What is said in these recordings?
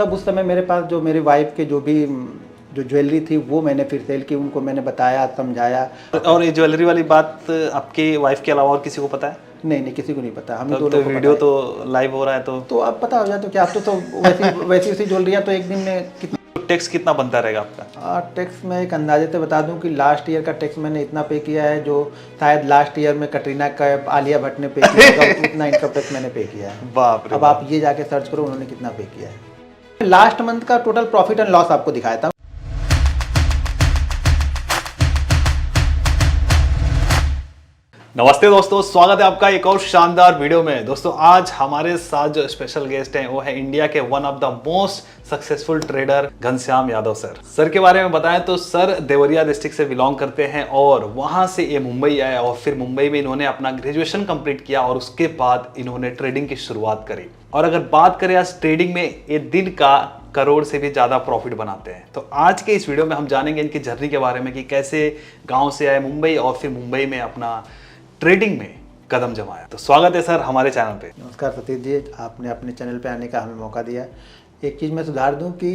तब उस समय मेरे पास जो मेरी वाइफ के जो भी जो ज्वेलरी थी वो मैंने फिर सेल की, उनको मैंने बताया, समझाया। और ये ज्वेलरी वाली बात आपके वाइफ के अलावा और किसी को पता है? नहीं नहीं, किसी को नहीं पता, हमें तब दो तो लोगों को वीडियो पता तो लाइव हो रहा है है। तो अब पता हो जाए तो क्या, आप तो वैसी वैसी वैसी ज्वेलरियाँ तो एक दिन में कितना टैक्स कितना बनता रहेगा आपका? टैक्स मैं एक अंदाजे से बता दूं कि लास्ट ईयर का टैक्स मैंने इतना पे किया है जो शायद लास्ट ईयर में कटरीना कैफ, आलिया भट्ट ने पे किया होगा, उतना इनकम टैक्स मैंने पे किया है। बाप रे अब आप ये जाके सर्च करो उन्होंने कितना पे किया है। लास्ट मंथ का टोटल प्रॉफिट एंड लॉस आपको दिखाया था। नमस्ते दोस्तों, स्वागत है आपका एक और शानदार वीडियो में। दोस्तों आज हमारे साथ जो स्पेशल गेस्ट हैं वो है इंडिया के one of the most successful trader Ghanshyam Yadav sir के बारे में बताएं तो सर देवरिया डिस्ट्रिक्ट से बिलोंग करते हैं और वहां से ये मुंबई आए और फिर मुंबई में इन्होंने अपना ग्रेजुएशन कंप्लीट किया और उसके बाद इन्होंने ट्रेडिंग की शुरुआत करी। और अगर बात करें आज ट्रेडिंग में, ये दिन का करोड़ से भी ज़्यादा प्रॉफिट बनाते हैं। तो आज के इस वीडियो में हम जानेंगे इनकी जर्नी के बारे में कि कैसे गाँव से आए मुंबई और फिर मुंबई में अपना ट्रेडिंग में कदम जमाया। तो स्वागत है सर हमारे चैनल पे। नमस्कार सतीश जी, आपने अपने चैनल पे आने का हमें मौका दिया। एक चीज़ मैं सुधार दूं कि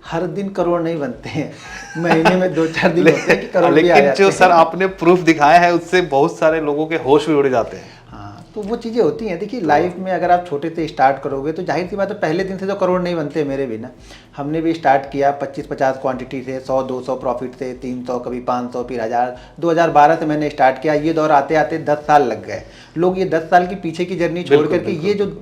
हर दिन करोड़ नहीं बनते हैं, महीने में 2-4 दिन होते हैं कि करोड़ भी आ जाते हैं। लेकिन जो सर आपने प्रूफ दिखाया है उससे बहुत सारे लोगों के होश भी उड़ जाते हैं। हाँ, तो वो चीज़ें होती हैं। देखिए लाइफ में अगर आप छोटे से स्टार्ट करोगे तो जाहिर सी बात है पहले दिन से तो करोड़ नहीं बनते। मेरे भी ना, हमने भी स्टार्ट किया 25-50 क्वांटिटी से, 100-200 प्रॉफिट से, 300, कभी 500, फिर 1000। 2012 से मैंने स्टार्ट किया। ये दौर आते आते 10 साल लग गए। लोग ये 10 साल की पीछे की जर्नी छोड़ करके ये जो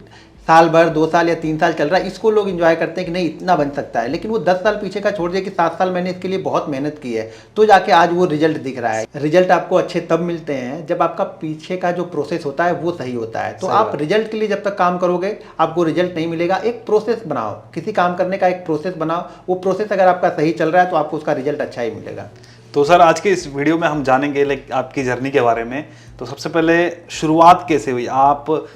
साल भर, 2 साल या 3 साल चल रहा है, इसको लोग एंजॉय करते हैं कि नहीं इतना बन सकता है। लेकिन वो 10 साल पीछे का छोड़ दिया कि 7 साल मैंने इसके लिए बहुत मेहनत की है, तो जाके आज वो रिजल्ट दिख रहा है। रिजल्ट आपको अच्छे तब मिलते हैं जब आपका पीछे का जो प्रोसेस होता है वो सही होता है। तो आप रिजल्ट के लिए जब तक काम करोगे आपको रिजल्ट नहीं मिलेगा। एक प्रोसेस बनाओ, किसी काम करने का एक प्रोसेस बनाओ, वो प्रोसेस अगर आपका सही चल रहा है तो आपको उसका रिजल्ट अच्छा ही मिलेगा। तो सर आज के इस वीडियो में हम जानेंगे लाइक आपकी जर्नी के बारे में। तो सबसे पहले शुरुआत कैसे हुई? आप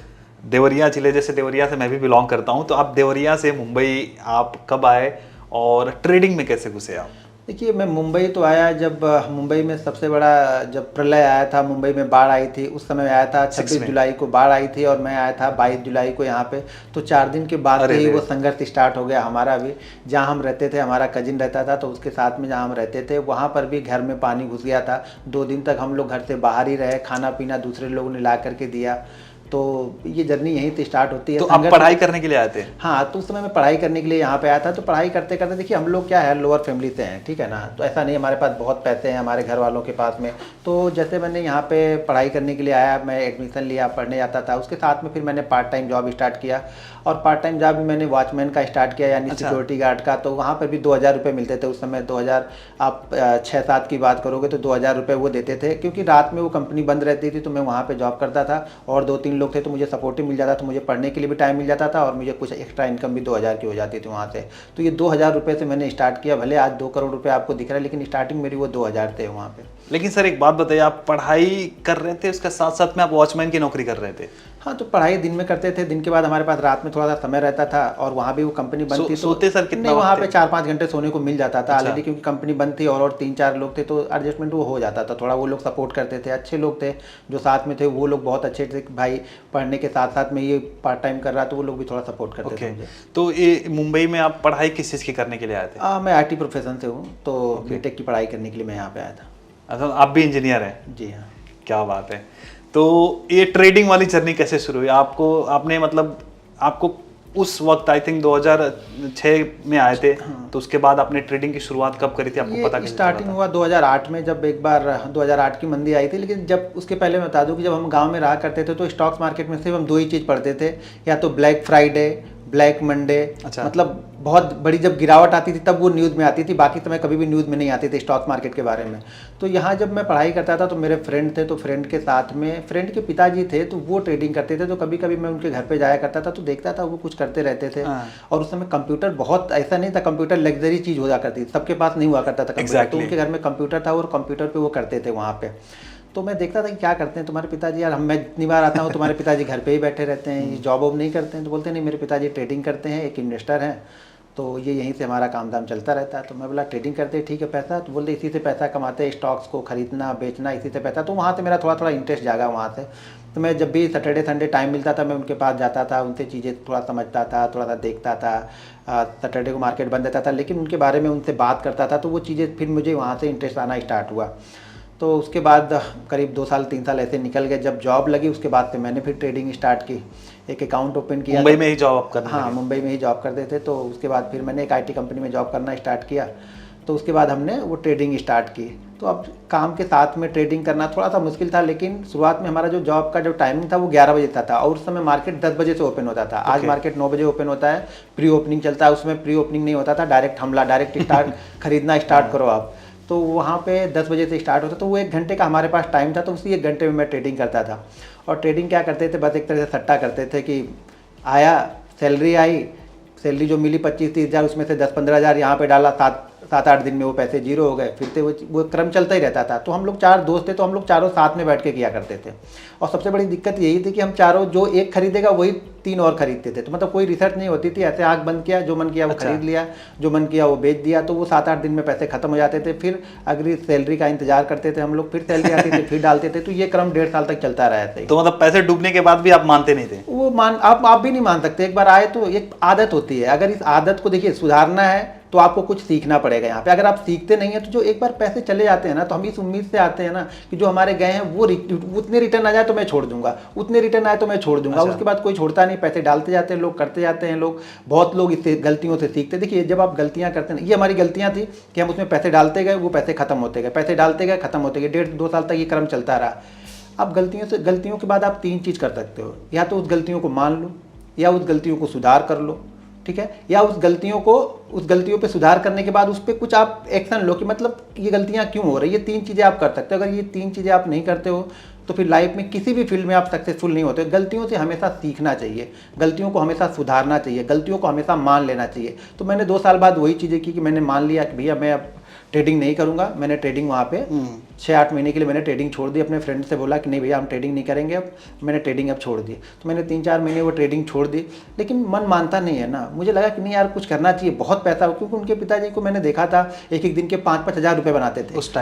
देवरिया जिले, जैसे देवरिया से मैं भी बिलोंग करता हूं, तो आप देवरिया से मुंबई आप कब आए और ट्रेडिंग में कैसे घुसे आप? देखिए मैं मुंबई तो आया जब मुंबई में सबसे बड़ा जब प्रलय आया था, मुंबई में बाढ़ आई थी, उस समय आया था। 26 जुलाई को बाढ़ आई थी और मैं आया था 22 जुलाई को यहाँ पे। तो 4 दिन के बाद से ही वो संघर्ष स्टार्ट हो गया हमारा भी। जहाँ हम रहते थे, हमारा कजिन रहता था, तो उसके साथ में जहाँ हम रहते थे वहाँ पर भी घर में पानी घुस गया था। 2 दिन तक हम लोग घर से बाहर ही रहे, खाना पीना दूसरे लोगों ने ला करके दिया। तो ये जर्नी यहीं से स्टार्ट होती है। तो आप पढ़ाई करने के लिए आए थे? हाँ, तो उस समय मैं पढ़ाई करने के लिए यहाँ पे आया था। तो पढ़ाई करते करते देखिए हम लोग क्या है, लोअर फैमिली से हैं, ठीक है ना। तो ऐसा नहीं हमारे पास बहुत पैसे हैं हमारे घर वालों के पास में। तो जैसे मैंने यहाँ पे पढ़ाई करने के लिए आया, मैं एडमिशन लिया, पढ़ने जाता था। उसके साथ में फिर मैंने पार्ट टाइम जॉब स्टार्ट किया और पार्ट टाइम जॉब भी मैंने वॉचमैन का स्टार्ट किया, यानी सिक्योरिटी गार्ड का। तो वहाँ पर भी 2000 रुपये मिलते थे उस समय। 2000 आप 6-7 की बात करोगे तो 2000 रुपये वो देते थे, क्योंकि रात में वो कंपनी बंद रहती थी। तो मैं वहाँ पर जॉब करता था और 2-3 लोग थे, तो मुझे सपोर्टिव मिल जाता था, मुझे पढ़ने के लिए भी टाइम मिल जाता था और मुझे कुछ एक्स्ट्रा इनकम भी 2000 की हो जाती थी वहाँ से। तो ये 2000 रुपये से मैंने स्टार्ट किया। भले आज 2 करोड़ रुपये आपको दिख रहा है, लेकिन स्टार्टिंग मेरी वो 2000 थे वहाँ पे। लेकिन सर एक बात बताइए, आप पढ़ाई कर रहे थे उसके साथ साथ में आप वॉचमैन की नौकरी कर रहे थे? हाँ, तो पढ़ाई दिन में करते थे, दिन के बाद हमारे पास रात में थोड़ा सा समय रहता था और वहाँ भी वो कंपनी बंद थी। सोते सर कितना? नहीं, वहाँ पे 4-5 घंटे सोने को मिल जाता था ऑलरेडी, क्योंकि कंपनी बंद थी और 3-4 लोग थे, तो एडजस्टमेंट वो हो जाता था थोड़ा। वो लोग सपोर्ट करते थे, अच्छे लोग थे जो साथ में थे, वो लोग बहुत अच्छे थे। भाई पढ़ने के साथ साथ में ये पार्ट टाइम कर रहा, तो वो लोग भी थोड़ा सपोर्ट करते थे मुझे। तो ये मुंबई में आप पढ़ाई किस चीज़ की करने के लिए आए थे? मैं IT प्रोफेशन से हूँ, तो बीटेक की पढ़ाई करने के लिए मैं यहाँ पे आया था। अच्छा, आप भी इंजीनियर हैं? जी हाँ। क्या बात है। तो ये ट्रेडिंग वाली जर्नी कैसे शुरू हुई आपको? आपने मतलब आपको उस वक्त आई थिंक 2006 में आए थे, तो उसके बाद आपने ट्रेडिंग की शुरुआत कब करी थी, आपको पता कैसे? स्टार्टिंग हुआ 2008 में, जब एक बार 2008 की मंदी आई थी। लेकिन जब उसके पहले मैं बता दूं कि जब हम गांव में रहा करते थे तो स्टॉक्स मार्केट में सिर्फ हम 2 ही चीज़ पढ़ते थे, या तो ब्लैक फ्राइडे, ब्लैक मंडे। अच्छा। मतलब बहुत बड़ी जब गिरावट आती थी तब वो न्यूज़ में आती थी, बाकी समय कभी भी न्यूज़ में नहीं आती थी स्टॉक मार्केट के बारे में। तो यहाँ जब मैं पढ़ाई करता था तो मेरे फ्रेंड थे, तो फ्रेंड के साथ में फ्रेंड के पिताजी थे, तो वो ट्रेडिंग करते थे। तो कभी कभी मैं उनके घर पे जाया करता था, तो देखता था वो कुछ करते रहते थे। और उस समय कंप्यूटर बहुत ऐसा नहीं था, कंप्यूटर लग्जरी चीज़ हो जा करती थी, सबके पास नहीं हुआ करता था कंप्यूटर। तो उनके घर में कंप्यूटर था और कंप्यूटर पर वो करते थे वहाँ पर। तो मैं देखता था कि क्या करते हैं तुम्हारे पिताजी, यार मैं जितनी बार आता हूँ तुम्हारे पिताजी घर पे ही बैठे रहते हैं, जॉब वॉब नहीं करते हैं। तो बोलते नहीं, मेरे पिताजी ट्रेडिंग करते हैं, एक इन्वेस्टर हैं, तो ये यहीं से हमारा काम धाम चलता रहता है। तो मैं बोला ट्रेडिंग करते हैं, ठीक है पैसा? तो बोलते इसी से पैसा कमाते हैं, स्टॉक्स को खरीदना बेचना, इसी से पैसा। तो वहाँ से मेरा थोड़ा थोड़ा इंटरेस्ट जागा वहाँ से। तो मैं जब भी सैटरडे संडे टाइम मिलता था मैं उनके पास जाता था, उनसे चीज़ें थोड़ा समझता था, थोड़ा सा देखता था। सैटरडे को मार्केट बंद रहता था लेकिन उनके बारे में उनसे बात करता था, तो वो चीज़ें फिर मुझे वहाँ से इंटरेस्ट आना स्टार्ट हुआ। तो उसके बाद करीब 2 साल 3 साल ऐसे निकल गए। जब जॉब लगी उसके बाद से मैंने फिर ट्रेडिंग स्टार्ट की, एक अकाउंट ओपन किया। मुंबई में ही जॉब आप करने हाँ, लगे? मुंबई में ही जॉब करते थे। तो उसके बाद फिर मैंने एक IT कंपनी में जॉब करना स्टार्ट किया। तो उसके बाद हमने वो ट्रेडिंग स्टार्ट की। तो अब काम के साथ में ट्रेडिंग करना थोड़ा सा मुश्किल था, लेकिन शुरुआत में हमारा जो जॉब का जो टाइमिंग था वो 11 बजे था और उस समय मार्केट 10 बजे से ओपन होता था। आज मार्केट 9 बजे ओपन होता है, प्री ओपनिंग चलता है। उसमें प्री ओपनिंग नहीं होता था, डायरेक्ट हमला, डायरेक्ट स्टार्ट खरीदना स्टार्ट करो आप। तो वहाँ पे 10 बजे से स्टार्ट होता, तो वो 1 घंटे का हमारे पास टाइम था। तो उसी 1 घंटे में मैं ट्रेडिंग करता था। और ट्रेडिंग क्या करते थे, बस एक तरह से सट्टा करते थे कि आया, सैलरी आई, सैलरी जो मिली 25-30 हज़ार, उसमें से 10-15 हज़ार यहाँ पे डाला, 7-8 दिन में वो पैसे जीरो हो गए। फिर से वो क्रम चलता ही रहता था। तो हम लोग 4 दोस्त थे, तो हम लोग चारों साथ में बैठ के किया करते थे। और सबसे बड़ी दिक्कत यही थी कि हम चारों, जो एक खरीदेगा वही 3 और खरीदते थे। तो मतलब कोई रिसर्च नहीं होती थी, ऐसे आँख बंद किया, जो मन किया वो खरीद लिया, जो मन किया वो बेच दिया। तो वो 7-8 दिन में पैसे खत्म हो जाते थे। फिर अगली सैलरी का इंतजार करते थे हम लोग, फिर सैलरी आती थी फिर डालते थे। तो ये क्रम 1.5 साल तक चलता रहा ऐसे ही। तो मतलब पैसे डूबने के बाद भी आप मानते नहीं थे? वो आप भी नहीं मान सकते। एक बार आए तो एक आदत होती है, अगर इस आदत को देखिए सुधारना है तो आपको कुछ सीखना पड़ेगा यहाँ पे। अगर आप सीखते नहीं हैं तो जो एक बार पैसे चले जाते हैं ना, तो हम इस उम्मीद से आते हैं ना कि जो हमारे गए हैं वो उतने रिटर्न आ जाए तो मैं छोड़ दूंगा, उतने रिटर्न आए तो मैं छोड़ दूंगा। उसके बाद कोई छोड़ता नहीं, पैसे डालते जाते हैं लोग, करते जाते हैं लोग। बहुत लोग इससे गलतियों से सीखते। देखिए जब आप गलतियाँ करते हैं, ये हमारी गलतियाँ थी कि हम उसमें पैसे डालते गए, वो पैसे खत्म होते गए, पैसे डालते गए, खत्म होते गए। 1.5-2 साल तक ये क्रम चलता रहा। अब गलतियों के बाद आप 3 चीज़ कर सकते हो, या तो उस गलतियों को मान लो, या उस गलतियों को सुधार कर लो, ठीक है, या उस गलतियों पे सुधार करने के बाद उस पर कुछ आप एक्शन लो कि मतलब ये गलतियां क्यों हो रही है। 3 चीज़ें आप कर सकते हो। अगर ये 3 चीज़ें आप नहीं करते हो तो फिर लाइफ में किसी भी फील्ड में आप सक्सेसफुल नहीं होते। गलतियों से हमेशा सीखना चाहिए, गलतियों को हमेशा सुधारना चाहिए, गलतियों को हमेशा मान लेना चाहिए। तो मैंने 2 साल बाद वही चीज़ें की कि मैंने मान लिया कि भैया मैं अब ट्रेडिंग नहीं करूँगा। मैंने ट्रेडिंग वहाँ पे 6-8 महीने के लिए मैंने ट्रेडिंग छोड़ दी। अपने फ्रेंड से बोला कि नहीं भैया हम ट्रेडिंग नहीं करेंगे अब। मैंने ट्रेडिंग अब छोड़ दी। तो मैंने 3-4 महीने वो ट्रेडिंग छोड़ दी, लेकिन मन मानता नहीं है ना। मुझे लगा कि नहीं यार कुछ करना चाहिए, बहुत पैसा हो। क्योंकि उनके पिताजी को मैंने देखा था एक दिन के 5-5 हज़ार रुपये बनाते थे उस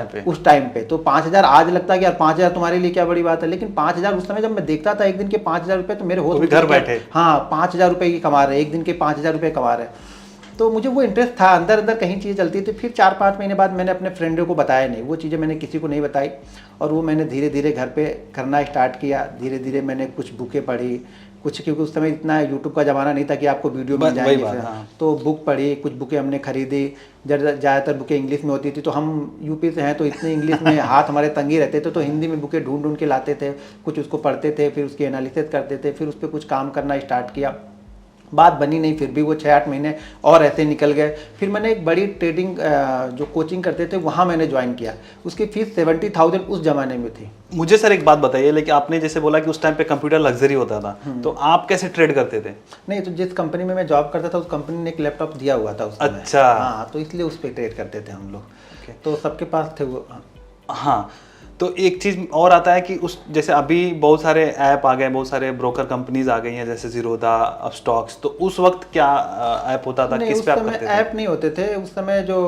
टाइम पे। तो 5 हज़ार आज लगता है कि यार 5 हज़ार तुम्हारे लिए क्या बड़ी बात है, लेकिन 5 हज़ार उस समय जब मैं देखता था एक दिन के 5 हज़ार रुपये, तो मेरे होश घर बैठे, हाँ 5 हज़ार रुपये की कमा रहे, एक दिन के 5 हज़ार रुपये कमा रहे। तो मुझे वो इंटरेस्ट था, अंदर अंदर कहीं चीज़ें चलती थी। फिर 4-5 महीने बाद मैंने अपने फ्रेंडों को बताया नहीं, वो चीज़ें मैंने किसी को नहीं बताई। और वो मैंने धीरे धीरे घर पे करना स्टार्ट किया। धीरे धीरे मैंने कुछ बुकें पढ़ी, कुछ, क्योंकि उस समय इतना यूट्यूब का ज़माना नहीं था कि आपको वीडियो मिल जाएंगे। हाँ। तो बुक पढ़ी, कुछ बुकें हमने खरीदी। ज़्यादातर बुकें इंग्लिश में होती थी, तो हम यूपी से हैं तो इतने इंग्लिश में हाथ हमारे तंगी रहते थे। तो हिंदी में बुकें ढूंढ ढूंढ के लाते थे, कुछ उसको पढ़ते थे, फिर उसकी एनालिसिस करते थे, फिर उस पर कुछ काम करना स्टार्ट किया। बात बनी नहीं, फिर भी वो 6-8 महीने और ऐसे निकल गए। फिर मैंने एक बड़ी ट्रेडिंग जो कोचिंग करते थे वहाँ मैंने ज्वाइन किया। उसकी फीस 70,000 उस ज़माने में थी। मुझे सर एक बात बताइए, लेकिन आपने जैसे बोला कि उस टाइम पे कंप्यूटर लग्जरी होता था, तो आप कैसे ट्रेड करते थे? नहीं, तो जिस कंपनी में मैं जॉब करता था उस कंपनी ने एक लैपटॉप दिया हुआ था उस समय। अच्छा। हाँ, तो इसलिए उस पर ट्रेड करते थे हम लोग। तो सबके पास थे वो। हाँ, तो एक चीज़ और आता है कि उस जैसे अभी बहुत सारे ऐप आ गए, बहुत सारे ब्रोकर कंपनीज आ गई हैं जैसे जीरोधा, अपस्टॉक्स। तो उस वक्त क्या ऐप होता था, किस पे आप करते थे? ऐप नहीं होते थे उस समय। जो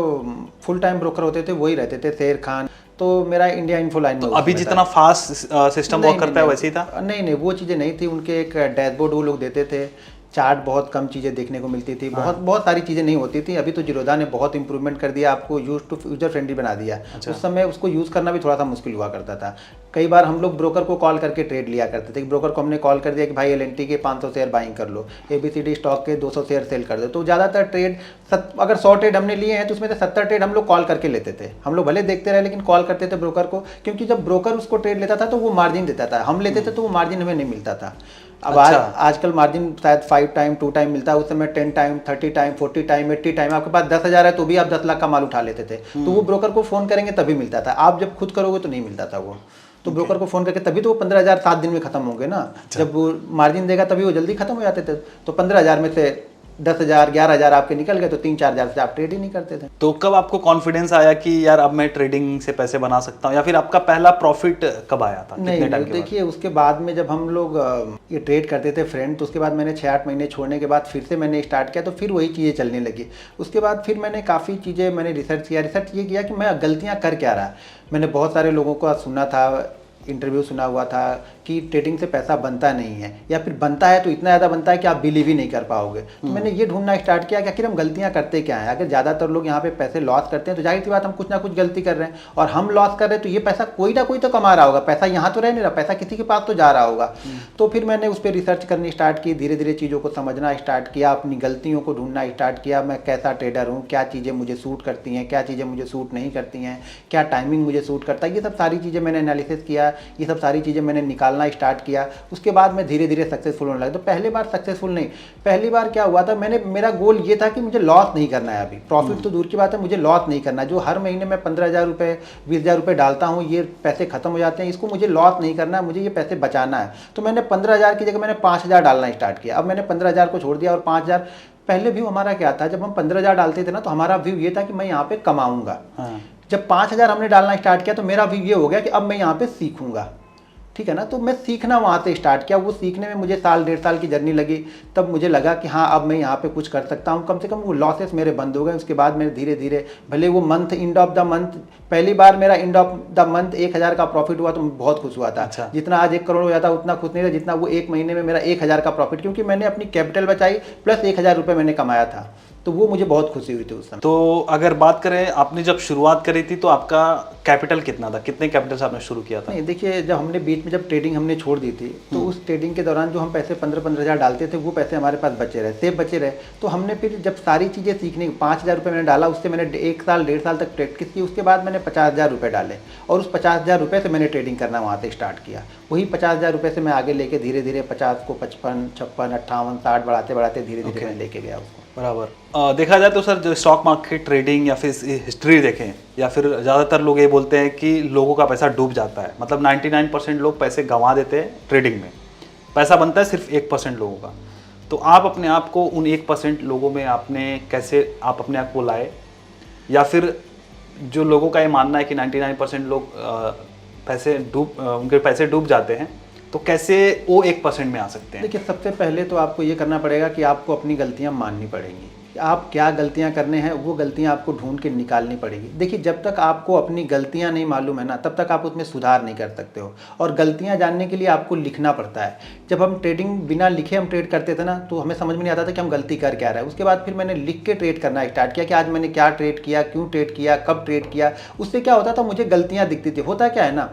फुल टाइम ब्रोकर होते थे वही रहते थे, शेर खान। तो मेरा इंडिया इन्फो लाइन में। तो अभी जितना फास्ट सिस्टम वर्क करता है वैसे ही था? नहीं, वो चीज़ें नहीं थी। उनके एक डैशबोर्ड वो लोग देते थे, चार्ट बहुत कम चीज़ें देखने को मिलती थी। बहुत सारी चीज़ें नहीं होती थी। अभी तो जीरोधा ने बहुत इंप्रूवमेंट कर दिया, आपको यूजर फ्रेंडली बना दिया। अच्छा। उस समय उसको यूज़ करना भी थोड़ा सा मुश्किल हुआ करता था। कई बार हम लोग ब्रोकर को कॉल करके ट्रेड लिया करते थे। ब्रोकर को हमने कॉल कर दिया कि भाई LNT के 500 शेयर बाइंग कर लो, ABCD स्टॉक के 200 शेयर सेल कर दो। तो ज़्यादातर ट्रेड अगर 100 ट्रेड हमने लिए हैं तो उसमें से 70 ट्रेड हम लोग कॉल करके लेते थे। हम लोग भले देखते रहे लेकिन कॉल करते थे ब्रोकर को, क्योंकि जब ब्रोकर उसको ट्रेड लेता था तो वो मार्जिन देता था, हम लेते थे तो वो मार्जिन हमें नहीं मिलता था। अब अच्छा। आजकल मार्जिन शायद 5 टाइम 2 टाइम मिलता है, उस समय 10 टाइम 30 टाइम 40 टाइम 80 टाइम। आपके पास 10,000 है तो भी आप 10 लाख का माल उठा लेते थे। तो वो ब्रोकर को फ़ोन करेंगे तभी मिलता था, आप जब खुद करोगे तो नहीं मिलता था वो। तो ब्रोकर को फ़ोन करके तभी तो वो 15,000 7 दिन में ख़त्म होंगे ना। जब वो मार्जिन देगा तभी वो जल्दी ख़त्म हो जाते थे। तो 15,000 में से 10,000 11,000 आपके निकल गए, तो 3-4 हज़ार से आप ट्रेड ही नहीं करते थे। तो कब आपको कॉन्फिडेंस आया कि यार अब मैं ट्रेडिंग से पैसे बना सकता हूँ, या फिर आपका पहला प्रॉफिट कब आया था? नहीं, देखिए उसके बाद में जब हम लोग ये ट्रेड करते थे फ्रेंड, तो उसके बाद मैंने 6-8 महीने छोड़ने के बाद फिर से मैंने स्टार्ट किया। तो फिर वही चीज़ें चलने लगी। उसके बाद फिर मैंने काफ़ी चीज़ें मैंने रिसर्च ये किया कि मैं गलतियाँ कर क्या रहा। मैंने बहुत सारे लोगों का सुना था इंटरव्यू सुना हुआ था कि ट्रेडिंग से पैसा बनता नहीं है, या फिर बनता है तो इतना ज़्यादा बनता है कि आप बिलीव ही नहीं कर पाओगे। तो मैंने ये ढूंढना स्टार्ट किया कि आखिर हम गलतियाँ करते क्या हैं। अगर ज़्यादातर लोग यहाँ पे पैसे लॉस करते हैं तो जाहिर सी बात हम कुछ ना कुछ गलती कर रहे हैं, और हम लॉस कर रहे हैं तो ये पैसा कोई ना कोई तो कमा रहा होगा, पैसा यहाँ तो रह नहीं रहा, पैसा किसी के पास तो जा रहा होगा। तो फिर मैंने उस पर रिसर्च करनी स्टार्ट की, धीरे धीरे चीज़ों को समझना स्टार्ट किया, अपनी गलतियों को ढूंढना स्टार्ट किया, मैं कैसा ट्रेडर हूँ, क्या चीज़ें मुझे सूट करती हैं, क्या चीज़ें मुझे सूट नहीं करती हैं, क्या टाइमिंग मुझे सूट करता है, ये सब सारी चीज़ें मैंने एनालिसिस किया, ये सब सारी चीज़ें मैंने निकालना स्टार्ट किया। उसके बाद मैं धीरे धीरे सक्सेसफुल होने लगा। तो पहली बार सक्सेसफुल नहीं, पहली बार क्या हुआ था, मेरा गोल ये था कि मुझे लॉस नहीं करना है। अभी प्रॉफिट तो दूर की बात है, मुझे लॉस नहीं करना। जो हर महीने मैं 15,000 रुपये 20,000 रुपये डालता हूँ, ये पैसे खत्म हो जाते हैं, इसको मुझे लॉस नहीं करना है, मुझे ये पैसे बचाना है। तो मैंने 15,000 की जगह मैंने 5,000 डालना स्टार्ट किया। अब मैंने 15,000 को छोड़ दिया और 5,000। पहले व्यू हमारा क्या था, जब हम 15,000 डालते थे ना, तो हमारा व्यू ये था कि मैं यहाँ पे कमाऊंगा। जब 5,000 हमने डालना स्टार्ट किया तो मेरा व्यू ये हो गया कि अब मैं यहाँ पे सीखूंगा। ठीक है ना, तो मैं सीखना वहाँ से स्टार्ट किया। वो सीखने में मुझे साल 1.5 साल की जर्नी लगी। तब मुझे लगा कि हाँ, अब मैं यहाँ पे कुछ कर सकता हूँ, कम से कम वो लॉसेस मेरे बंद हो गए। उसके बाद मैंने धीरे धीरे, भले वो month end of the month, पहली बार मेरा एंड ऑफ द मंथ 1,000 का प्रॉफिट हुआ तो मैं बहुत खुश हुआ था। अच्छा। जितना आज 1 करोड़ हो जाता उतना खुश नहीं था जितना वो एक महीने में मेरा 1,000 का प्रॉफिट, क्योंकि मैंने अपनी कैपिटल बचाई प्लस 1,000 रुपये मैंने कमाया था। तो वो मुझे बहुत खुशी हुई थी उस समय। तो अगर बात करें, आपने जब शुरुआत करी थी तो आपका कैपिटल कितना था, कितने कैपिटल से आपने शुरू किया था? नहीं, देखिए, जब हमने बीच में जब ट्रेडिंग हमने छोड़ दी थी तो उस ट्रेडिंग के दौरान जो हम पैसे 15,000 डालते थे वो पैसे हमारे पास बचे रहे, सेफ बचे रहे। तो हमने फिर जब सारी चीज़ें सीखने, 5,000 रुपये मैंने डाला, उससे मैंने 1 साल 1.5 साल तक प्रैक्टिस की। उसके बाद मैंने 50,000 रुपये डाले और उस 50,000 रुपये से मैंने ट्रेडिंग करना वहाँ से स्टार्ट किया। वही 50,000 रुपये से मैं आगे लेके धीरे धीरे 50 को 55, 56, 58, 60 बढ़ाते बढ़ाते धीरे धीरे मैं लेके गया उसको। बराबर। देखा जाए तो सर, जो स्टॉक मार्केट ट्रेडिंग या फिर हिस्ट्री देखें, या फिर ज़्यादातर लोग ये बोलते हैं कि लोगों का पैसा डूब जाता है। मतलब 99% लोग पैसे गंवा देते हैं ट्रेडिंग में, पैसा बनता है सिर्फ 1% लोगों का। तो आप अपने आप को उन 1% लोगों में आपने कैसे आप अपने आप को लाए, या फिर जो लोगों का ये मानना है कि 99% लोग उनके पैसे डूब जाते हैं, तो कैसे वो 1% में आ सकते हैं? देखिए, सबसे पहले तो आपको ये करना पड़ेगा कि आपको अपनी गलतियां माननी पड़ेंगी। आप क्या गलतियां करने हैं वो गलतियां आपको ढूंढ के निकालनी पड़ेगी। देखिए, जब तक आपको अपनी गलतियां नहीं मालूम है ना, तब तक आप उसमें सुधार नहीं कर सकते हो। और गलतियां जानने के लिए आपको लिखना पड़ता है। जब हम ट्रेडिंग बिना लिखे हम ट्रेड करते थे ना, तो हमें समझ में नहीं आता था कि हम गलती कर क्या रहे हैं। उसके बाद फिर मैंने लिख के ट्रेड करना स्टार्ट किया कि आज मैंने क्या ट्रेड किया, क्यों ट्रेड किया, कब ट्रेड किया। उससे क्या होता था, मुझे गलतियाँ दिखती थी। होता क्या है ना,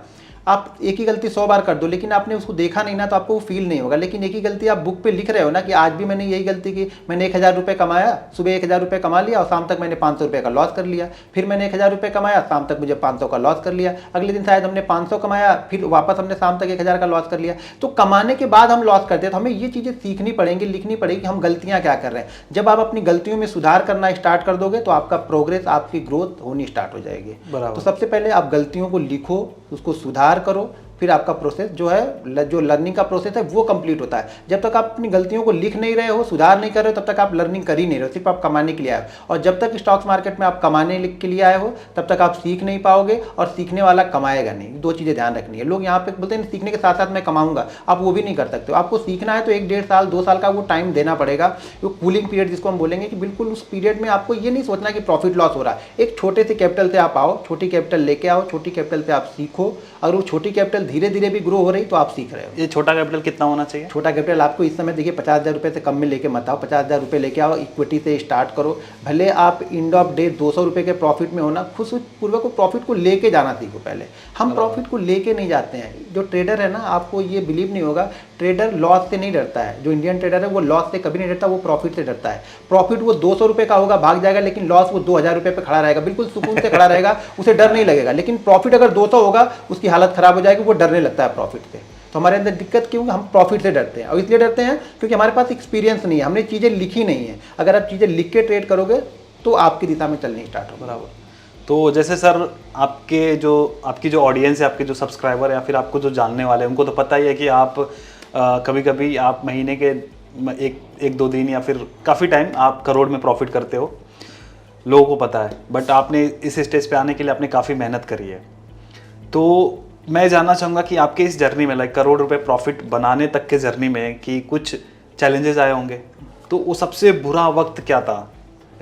आप एक ही गलती 100 बार कर दो, लेकिन आपने उसको देखा नहीं ना, तो आपको वो फील नहीं होगा। लेकिन एक ही गलती आप बुक पे लिख रहे हो ना कि आज भी मैंने यही गलती की, मैंने 1,000 रुपये कमाया, सुबह 1,000 रुपये कमा लिया और शाम तक मैंने 500 रुपये का लॉस कर लिया। फिर मैंने 1,000 रुपये कमाया, शाम तक मुझे 500 का लॉस कर लिया। अगले दिन शायद हमने 500 कमाया, फिर वापस हमने शाम तक 1,000 का लॉस कर लिया। तो कमाने के बाद हम लॉस करते हैं। तो हमें ये चीज़ें सीखनी पड़ेंगी, लिखनी पड़ेगी कि हम गलतियाँ क्या कर रहे हैं। जब आप अपनी गलतियों में सुधार करना स्टार्ट कर दोगे तो आपका प्रोग्रेस, आपकी ग्रोथ होनी स्टार्ट हो जाएगी। तो सबसे पहले आप गलतियों को लिखो, उसको सुधार करो, फिर आपका प्रोसेस जो है, जो लर्निंग का प्रोसेस है वो कंप्लीट होता है। जब तक आप अपनी गलतियों को लिख नहीं रहे हो, सुधार नहीं कर रहे हो, तब तक आप लर्निंग कर ही नहीं रहे हो, सिर्फ आप कमाने के लिए आए हो। और जब तक स्टॉक्स मार्केट में आप कमाने के लिए आए हो, तब तक आप सीख नहीं पाओगे और सीखने वाला कमाएगा नहीं। 2 चीज़ें ध्यान रखनी है। लोग यहाँ पे बोलते हैं सीखने के साथ साथ मैं कमाऊंगा, आप वो भी नहीं कर सकते हो। आपको सीखना है तो 1-1.5 साल 2 साल का वो टाइम देना पड़ेगा। वो कूलिंग पीरियड जिसको हम बोलेंगे, कि बिल्कुल उस पीरियड में आपको ये नहीं सोचना कि प्रॉफिट लॉस हो रहा है। एक छोटे से कैपिटल से आप आओ, छोटी कैपिटल लेके आओ, छोटी कैपिटल से आप सीखो। अगर वो छोटी कैपिटल धीरे धीरे भी ग्रो हो रही तो आप सीख रहे हो। ये छोटा कैपिटल कितना होना चाहिए? छोटा कैपिटल आपको इस समय देखिए 50,000 रुपये से कम में लेके मत आओ। 50,000 रुपये लेके आओ, इक्विटी से स्टार्ट करो। भले आप एंड ऑफ डे 200 रुपये के प्रॉफिट में होना, खुश पूर्वक प्रॉफिट को लेके जाना सीखो। पहले हम प्रॉफिट को लेके नहीं जाते हैं। जो ट्रेडर है ना, आपको ये बिलीव नहीं होगा, ट्रेडर लॉस से नहीं डरता है। जो इंडियन ट्रेडर है वो लॉस से कभी नहीं डरता, वो प्रॉफिट से डरता है। प्रॉफिट वो 200 रुपये का होगा, भाग जाएगा, लेकिन लॉस वो 2,000 रुपये पे खड़ा रहेगा, बिल्कुल सुकून से खड़ा रहेगा, उसे डर नहीं लगेगा। लेकिन प्रॉफिट अगर 200 होगा, उसकी हालत खराब हो जाएगी, वो डरने लगता है प्रॉफिट से। तो हमारे अंदर दिक्कत क्यों, हम प्रॉफिट से डरते हैं। और इसलिए डरते हैं क्योंकि हमारे पास एक्सपीरियंस नहीं है, हमने चीज़ें लिखी नहीं है। अगर आप चीज़ें लिख के ट्रेड करोगे तो आपकी दिशा में चलनी स्टार्ट होगा। बराबर। तो जैसे सर, आपकी जो ऑडियंस है, आपके जो सब्सक्राइबर है, या फिर आपको जो जानने वाले हैं, उनको तो पता ही है कि आप कभी कभी आप महीने के 1-2 दिन या फिर काफ़ी टाइम आप करोड़ में प्रॉफिट करते हो, लोगों को पता है। बट आपने इस स्टेज पे आने के लिए आपने काफ़ी मेहनत करी है। तो मैं जानना चाहूँगा कि आपके इस जर्नी में, लाइक करोड़ रुपए प्रॉफिट बनाने तक के जर्नी में, कि कुछ चैलेंजेस आए होंगे, तो वो सबसे बुरा वक्त क्या था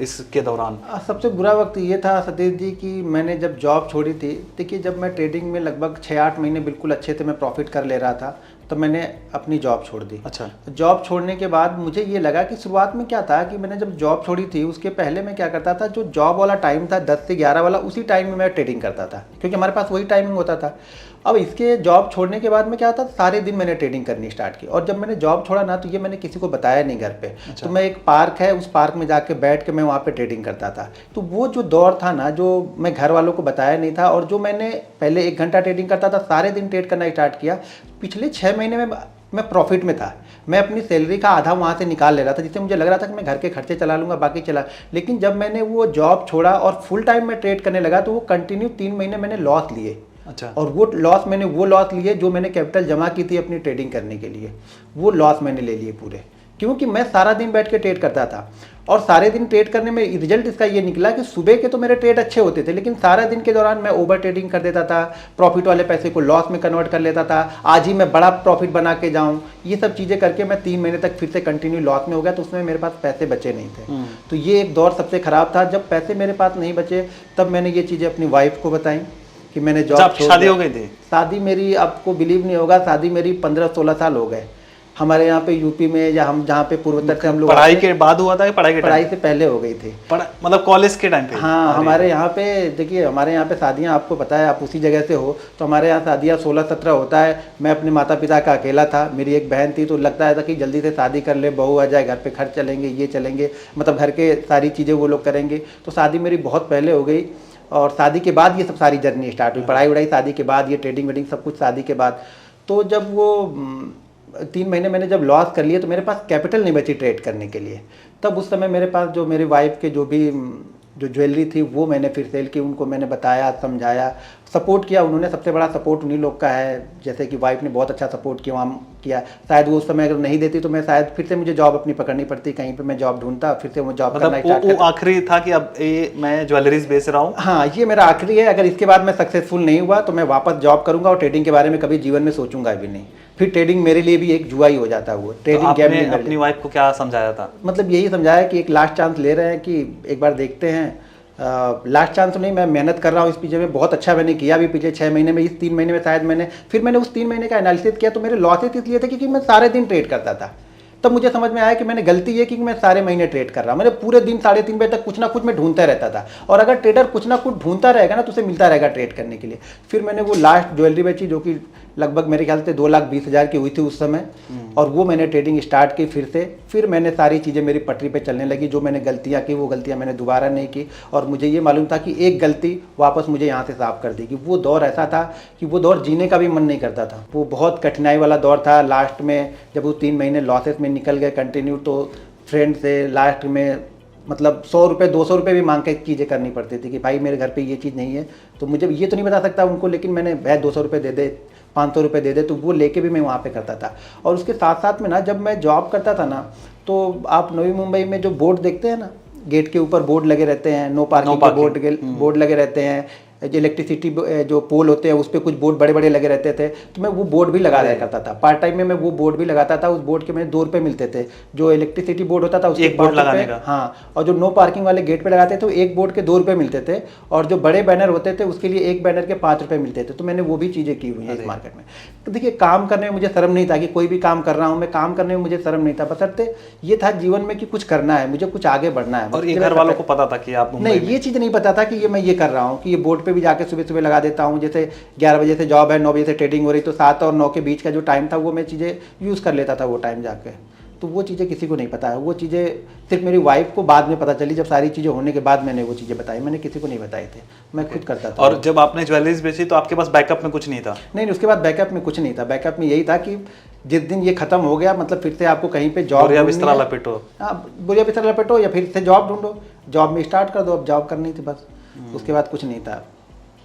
इसके दौरान? सबसे बुरा वक्त ये था सतीश जी कि मैंने जब जॉब छोड़ी थी, देखिए जब मैं ट्रेडिंग में लगभग 6-8 महीने बिल्कुल अच्छे से मैं प्रॉफिट कर ले रहा था, तो मैंने अपनी जॉब छोड़ दी। अच्छा। जॉब छोड़ने के बाद मुझे ये लगा कि शुरुआत में क्या था कि मैंने जब जॉब छोड़ी थी उसके पहले मैं क्या करता था, जो जॉब वाला टाइम था 10 से 11 वाला, उसी टाइम में मैं ट्रेडिंग करता था क्योंकि हमारे पास वही टाइमिंग होता था। अब इसके जॉब छोड़ने के बाद में क्या होता था, सारे दिन मैंने ट्रेडिंग करनी स्टार्ट की। और जब मैंने जॉब छोड़ा ना, तो ये मैंने किसी को बताया नहीं घर पे। अच्छा। तो मैं एक पार्क है, उस पार्क में जाके बैठ के मैं वहाँ पे ट्रेडिंग करता था। तो वो जो दौर था ना, जो मैं घर वालों को बताया नहीं था, और जो मैंने पहले 1 घंटा ट्रेडिंग करता था, सारे दिन ट्रेड करना स्टार्ट किया। पिछले 6 महीने में मैं प्रॉफिट में था। मैं अपनी सैलरी का आधा वहाँ से निकाल ले रहा था, जिससे मुझे लग रहा था कि मैं घर के खर्चे चला लूँगा, बाकी चला। लेकिन जब मैंने वो जॉब छोड़ा और फुल टाइम में ट्रेड करने लगा, तो वो कंटिन्यू 3 महीने मैंने लॉस लिए। अच्छा। और वो लॉस लिए जो मैंने कैपिटल जमा की थी अपनी ट्रेडिंग करने के लिए, वो लॉस मैंने ले लिए पूरे, क्योंकि मैं सारा दिन बैठ के ट्रेड करता था। और सारे दिन ट्रेड करने में रिजल्ट इसका ये निकला कि सुबह के तो मेरे ट्रेड अच्छे होते थे, लेकिन सारा दिन के दौरान मैं ओवर ट्रेडिंग कर देता था, प्रॉफिट वाले पैसे को लॉस में कन्वर्ट कर लेता था। आज ही मैं बड़ा प्रॉफिट बना के जाऊं, ये सब चीज़ें करके मैं 3 महीने तक फिर से कंटिन्यू लॉस में हो गया। तो उसमें मेरे पास पैसे बचे नहीं थे। तो ये एक दौर सबसे ख़राब था। जब पैसे मेरे पास नहीं बचे, तब मैंने ये चीज़ें अपनी वाइफ को बताई कि मैंने जॉब आपकी शादी हो गई थी? शादी मेरी, आपको बिलीव नहीं होगा, शादी मेरी 15-16 साल हो गए। हमारे यहाँ पे यूपी में, या हम जहाँ पे पूर्वोत्तर से हम लोग, पढ़ाई के बाद हुआ था कि पढ़ाई के पढ़ाई से पहले हो गई थी। मतलब कॉलेज के टाइम पे? हाँ, हमारे यहाँ पे देखिए, हमारे यहाँ पे शादियाँ, आपको पता है, आप उसी जगह से हो, तो हमारे यहाँ शादियाँ 16-17 होता है। मैं अपने माता पिता का अकेला था, मेरी एक बहन थी, तो लगता था कि जल्दी से शादी कर ले, बहू आ जाए, घर पे खर्च चलेंगे, ये चलेंगे, मतलब घर के सारी चीज़ें वो लोग करेंगे। तो शादी मेरी बहुत पहले हो गई, और शादी के बाद ये सब सारी जर्नी स्टार्ट हुई। पढ़ाई वढ़ाई शादी के बाद, ये ट्रेडिंग वेडिंग सब कुछ शादी के बाद। तो जब वो 3 महीने मैंने जब लॉस कर लिए, तो मेरे पास कैपिटल नहीं बची ट्रेड करने के लिए। तब उस समय मेरे पास जो मेरी वाइफ के जो भी जो ज्वेलरी थी, वो मैंने फिर सेल की। उनको मैंने बताया, समझाया, सपोर्ट किया। उन्होंने, सबसे बड़ा सपोर्ट उन्हीं लोग का है। जैसे कि वाइफ ने बहुत अच्छा सपोर्ट किया। शायद वो उस समय अगर नहीं देती, तो मैं शायद फिर से मुझे जॉब अपनी पकड़नी पड़ती, कहीं पे मैं जॉब ढूंढता, फिर से वो जॉब करना स्टार्ट करता। वो आखिरी था कि अब ये मैं ज्वेलरीज बेच रहा हूँ? हाँ, ये मेरा आखिरी है। अगर इसके बाद मैं सक्सेसफुल नहीं हुआ, तो मैं वापस जॉब करूंगा, और ट्रेडिंग के बारे में कभी जीवन में सोचूंगा भी नहीं। फिर ट्रेडिंग मेरे लिए भी एक जुआ ही हो जाता है। वो ट्रेडिंग तो आपने अपनी वाइफ को क्या समझाया था? मतलब यही समझाया कि एक लास्ट चांस ले रहे हैं, कि एक बार देखते हैं। लास्ट चांस तो नहीं, मैं मेहनत कर रहा हूँ इस पीछे में, बहुत अच्छा मैंने किया भी पिछले 6 महीने में। इस 3 महीने में शायद मैंने उस 3 महीने का एनालिसिस किया, तो मेरे लॉसेस इसलिए थे क्योंकि मैं सारे दिन ट्रेड करता था। तब मुझे समझ में आया कि मैंने गलती ये की कि मैं सारे महीने ट्रेड कर रहा हूँ। मैंने पूरे दिन 3:30 बजे तक कुछ ना कुछ मैं ढूंढता रहता था। और अगर ट्रेडर कुछ ना कुछ ढूंढता रहेगा ना, तो उसे मिलता रहेगा ट्रेड करने के लिए। फिर मैंने वो लास्ट ज्वेलरी बेची, जो कि लगभग मेरे ख्याल से 2,20,000 की हुई थी उस समय। और वो मैंने ट्रेडिंग स्टार्ट की फिर से। फिर मैंने सारी चीज़ें मेरी पटरी पे चलने लगी। जो मैंने गलतियाँ की, वो गलतियाँ मैंने दोबारा नहीं की। और मुझे ये मालूम था कि एक गलती वापस मुझे यहाँ से साफ कर देगी। वो दौर ऐसा था कि वो दौर जीने का भी मन नहीं करता था। वो बहुत कठिनाई वाला दौर था। लास्ट में जब वो 3 महीने लॉसेस में निकल गए कंटिन्यू, तो फ्रेंड से लास्ट में मतलब 100 रुपये 200 रुपये भी मांग के चीज़ें करनी पड़ती थी कि भाई मेरे घर पे ये चीज़ नहीं है। तो मुझे ये तो नहीं बता सकता उनको, लेकिन मैंने भाई 200 रुपये दे दे, 500 रुपये दे दे, तो वो लेके भी मैं वहाँ पे करता था। और उसके साथ साथ में ना, जब मैं जॉब करता था ना, तो आप नवी मुंबई में जो बोर्ड देखते हैं ना, गेट के ऊपर बोर्ड लगे रहते हैं, नो पार्किंग के बोर्ड लगे रहते हैं। इलेक्ट्रिसिटी जो पोल होते हैं, उस पर कुछ बोर्ड बड़े बड़े लगे रहते थे। तो मैं वो बोर्ड भी लगा दिया करता था। पार्ट टाइम में मैं वो बोर्ड भी लगाता था। उस बोर्ड के मैंने 2 रुपये मिलते थे। जो इलेक्ट्रिसिटी बोर्ड होता था, उसके 5 रुपये। हाँ, और जो नो पार्किंग वाले गेट पे लगाते थे, तो एक बोर्ड के 2 रुपये मिलते थे। और जो बड़े बैनर होते थे, उसके लिए एक बैनर के 5 रुपये मिलते थे। तो मैंने वो भी चीज़ें की हुई है इस मार्केट में। तो देखिए, काम करने में मुझे शर्म नहीं था कि कोई भी काम कर रहा हूँ मैं, काम करने में मुझे शर्म नहीं था। बशर्ते ये था जीवन में कि कुछ करना है, मुझे कुछ आगे बढ़ना है। और ये घर वालों को पता था कि आप नहीं, ये चीज़ नहीं पता था कि ये मैं ये कर रहा हूँ, कि ये बोर्ड पे भी जाके सुबह सुबह लगा देता हूँ। जैसे 11 बजे से जॉब है, 9 बजे से ट्रेडिंग हो रही, तो 7 और 9 के बीच का जो टाइम था, वो मैं चीज़ें यूज़ कर लेता था वो टाइम जाके। तो वो चीज़ें किसी को नहीं पता है। वो चीज़ें सिर्फ मेरी वाइफ को बाद में पता चली, जब सारी चीज़ें होने के बाद मैंने वो चीज़ें बताई। मैंने किसी को नहीं बताई थी, मैं खुद करता था। और जब आपने ज्वेलरीज बेची, तो आपके पास बैकअप में कुछ नहीं था? नहीं, उसके बाद बैकअप में कुछ नहीं था। बैकअप में यही था कि जिस दिन ये खत्म हो गया, मतलब फिर से आपको कहीं पे जॉब, बोरिया बिस्तरा लपेटो। हाँ, बोरिया बिस्तरा लपेटो, या फिर से जॉब ढूंढो, जॉब में स्टार्ट कर दो। अब जॉब करनी थी बस, उसके बाद कुछ नहीं था।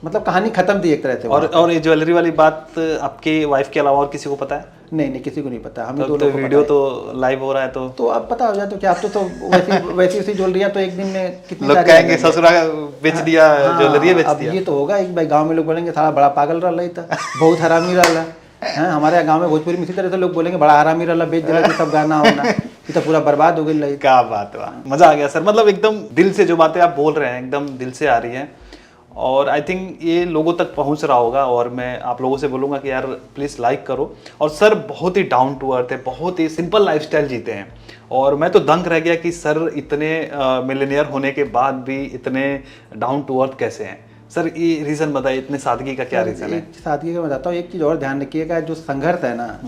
मतलब कहानी खत्म थी एक तरह से। और ये ज्वेलरी वाली बात आपकी वाइफ के अलावा और किसी को पता है? नहीं, किसी को नहीं पता। हमें तो वीडियो तो लाइव हो रहा है, तो अब पता हो जाए तो क्या। आप तो वैसी ज्वेलरी तो एक दिन में कितनी लोग कहेंगे ससुरा बेच दिया, ज्वेलरी बेच दिया। अब ये तो होगा, एक भाई गांव में लोग बोलेंगे सारा बड़ा पागल रहा था, बहुत हरामी रहा है। हमारे गांव में भोजपुरी में इसी तरह से लोग बोलेंगे बड़ा हरामी रहा, बेच दिया सब गाना होना। ये तो पूरा बर्बाद हो गई लाइफ। क्या बात है, मजा आ गया सर। मतलब एकदम दिल से जो बातें आप बोल रहे हैं एकदम दिल से आ रही हैं और आई थिंक ये लोगों तक पहुंच रहा होगा। और मैं आप लोगों से बोलूँगा कि यार प्लीज़ लाइक करो। और सर बहुत ही डाउन टू अर्थ है, बहुत ही सिंपल लाइफस्टाइल जीते हैं और मैं तो दंग रह गया कि सर इतने मिलियनियर होने के बाद भी इतने डाउन टू अर्थ कैसे हैं। सर ये रीज़न बताइए, इतने सादगी का क्या रीज़न है? एक सादगी का बताता हूँ, एक चीज़ और ध्यान रखिएगा, जो संघर्ष है ना,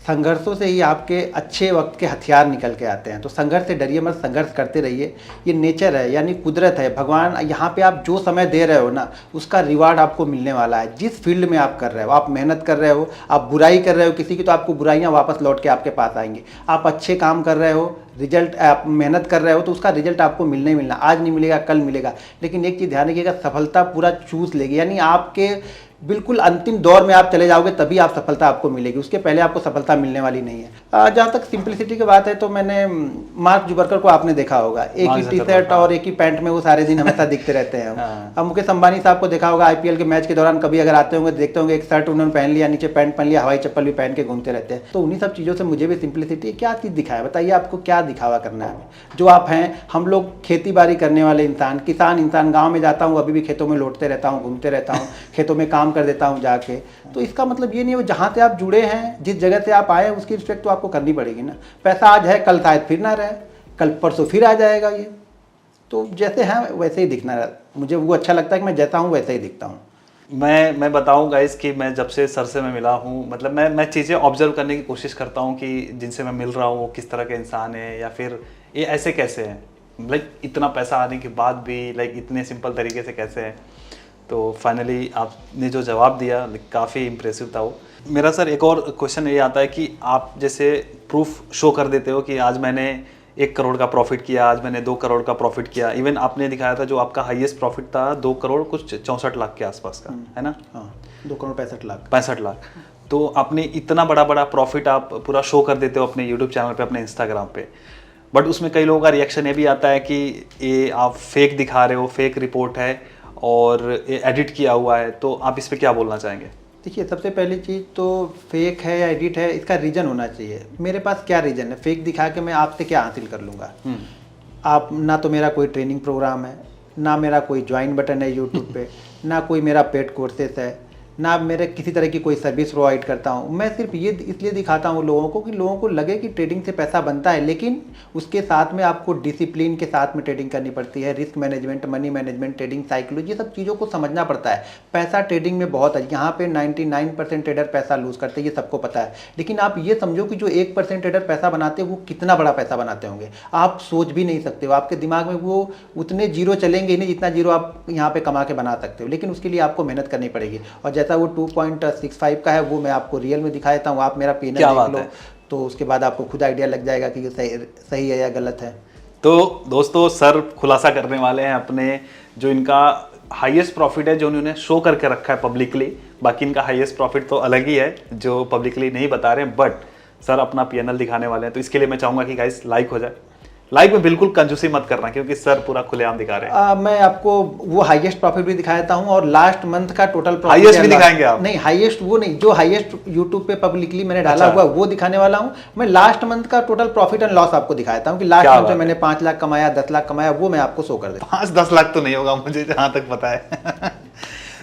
संघर्षों से ही आपके अच्छे वक्त के हथियार निकल के आते हैं। तो संघर्ष से डरिए मत, संघर्ष करते रहिए। ये नेचर है, यानी कुदरत है, भगवान यहाँ पे आप जो समय दे रहे हो ना, उसका रिवार्ड आपको मिलने वाला है। जिस फील्ड में आप कर रहे हो, आप मेहनत कर रहे हो, आप बुराई कर रहे हो किसी की, तो आपको बुराइयाँ वापस लौट के आपके पास आएंगी। आप अच्छे काम कर रहे हो, रिजल्ट आप मेहनत कर रहे हो, तो उसका रिजल्ट आपको मिलना ही मिलना। आज नहीं मिलेगा, कल मिलेगा। लेकिन एक चीज़ ध्यान रखिएगा, सफलता पूरा चूस लेगी, यानी आपके बिल्कुल अंतिम दौर में आप चले जाओगे तभी आप सफलता आपको मिलेगी, उसके पहले आपको सफलता मिलने वाली नहीं है। जहाँ तक सिंपलिसिटी की बात है, तो मैंने मार्क जुबरकर को आपने देखा होगा, एक ही टी शर्ट और एक ही पैंट में वो सारे दिन हमेशा दिखते रहते हैं। अब मुकेश अंबानी साहब को देखा होगा, आईपीएल के मैच के दौरान कभी अगर आते होंगे देखते होंगे एक शर्ट उन्होंने पहन लिया, नीचे पैंट पहन लिया, हवाई चप्पल भी पहन के घूमते रहते हैं। तो उन्हीं सब चीज़ों से मुझे भी सिंपलिसिटी क्या चीज़ दिखाया, बताइए आपको क्या दिखावा करना है। जो आप हैं, हम लोग खेती बाड़ी करने वाले इंसान, किसान इंसान, गाँव में जाता हूँ अभी भी खेतों में लौटते रहता हूँ, घूमते रहता हूँ, खेतों में काम कर देता हूँ जाके। तो इसका मतलब ये नहीं हो, जहाँ से आप जुड़े हैं, जिस जगह से आप आए हैं, उसकी रिस्पेक्ट तो आपको करनी पड़ेगी ना। पैसा आज है, कल शायद फिर ना रहे, कल परसों फिर आ जाएगा। ये तो जैसे हैं वैसे ही दिखना है। मुझे वो अच्छा लगता है कि मैं जैसा हूँ वैसे ही दिखता हूँ। मैं बताऊं गाइस कि मैं जब से सर से मैं मिला हूं, मतलब मैं चीज़ें ऑब्जर्व करने की कोशिश करता हूं कि जिनसे मैं मिल रहा हूं वो किस तरह के इंसान है, या फिर ये ऐसे कैसे हैं, लाइक इतना पैसा आने के बाद भी लाइक इतने सिंपल तरीके से कैसे हैं। तो फाइनली आपने जो जवाब दिया काफ़ी इम्प्रेसिव था वो। मेरा सर एक और क्वेश्चन ये आता है कि आप जैसे प्रूफ शो कर देते हो कि आज मैंने 1 करोड़ का प्रॉफिट किया, आज मैंने 2 करोड़ का प्रॉफिट किया। इवन आपने दिखाया था जो आपका हाईएस्ट प्रॉफिट था 2 करोड़ कुछ 64 लाख के आसपास का, है ना? हाँ, 2 करोड़ 65 लाख। 65 लाख। तो आपने इतना बड़ा बड़ा प्रॉफिट आप पूरा शो कर देते हो अपने यूट्यूब चैनल पे, अपने इंस्टाग्राम पे, बट उसमें कई लोगों का रिएक्शन ये भी आता है कि ये आप फेक दिखा रहे हो, फेक रिपोर्ट है और ये एडिट किया हुआ है। तो आप इस पर क्या बोलना चाहेंगे? देखिए, सबसे पहली चीज़ तो फेक है या एडिट है, इसका रीज़न होना चाहिए। मेरे पास क्या रीज़न है? फेक दिखा के मैं आपसे क्या हासिल कर लूँगा? आप ना तो मेरा कोई ट्रेनिंग प्रोग्राम है, ना मेरा कोई ज्वाइन बटन है यूट्यूब पे, ना कोई मेरा पेड कोर्सेस है, ना मेरे किसी तरह की कोई सर्विस प्रोवाइड करता हूँ। मैं सिर्फ ये इसलिए दिखाता हूँ लोगों को कि लोगों को लगे कि ट्रेडिंग से पैसा बनता है, लेकिन उसके साथ में आपको डिसिप्लिन के साथ में ट्रेडिंग करनी पड़ती है। Risk management, money management, trading psychology, ये सब चीज़ों को समझना पड़ता है। पैसा ट्रेडिंग में बहुत है, यहाँ पे 99% ट्रेडर पैसा लूज़ करते हैं, ये सबको पता है। लेकिन आप ये समझो कि जो 1% ट्रेडर पैसा बनाते हैं वो कितना बड़ा पैसा बनाते होंगे, आप सोच भी नहीं सकते हो। आपके दिमाग में वो उतने जीरो चलेंगे ही नहीं जितना जीरो आप यहाँ पे कमा के बना सकते हो, लेकिन उसके लिए आपको मेहनत करनी पड़ेगी। और जैसा वो 2.65 का है वो मैं आपको रियल में दिखा देता हूँ, आप मेरा पीएनएल देख लो, तो उसके बाद आपको खुद आइडिया लग जाएगा कि ये सही है या गलत है। तो दोस्तों, सर खुलासा करने वाले हैं अपने जो इनका हाईएस्ट प्रॉफिट है जो उन्होंने शो करके रखा है पब्लिकली। बाकी इनका हाईएस्ट प्रॉफिट तो अलग ही है जो पब्लिकली नहीं बता रहे हैं, बट सर अपना पीएनएल दिखाने वाले हैं। तो इसके लिए मैं चाहूँगा कि गाइस लाइक हो जाए। लाइक में बिल्कुल कंजूसी मत करना क्योंकि सर पूरा खुलेआम दिखा रहे हैं। मैं आपको वो हाईएस्ट प्रॉफिट भी दिखा देता हूँ और लास्ट मंथ का टोटल प्रॉफिट हाईएस्ट भी दिखाएंगे आप? नहीं, हाईएस्ट वो नहीं, जो हाईएस्ट यूट्यूब पे पब्लिकली मैंने डाला हुआ वो दिखाने वाला हूँ। मैं लास्ट मंथ का टोटल प्रॉफिट एंड लॉस आपको दिखा देता हूँ कि लास्ट मंथ में मैंने 5 लाख कमाया, 10 लाख कमाया, वो मैं आपको शो कर देता हूँ। 5-10 लाख तो नहीं होगा मुझे जहां तक पता है।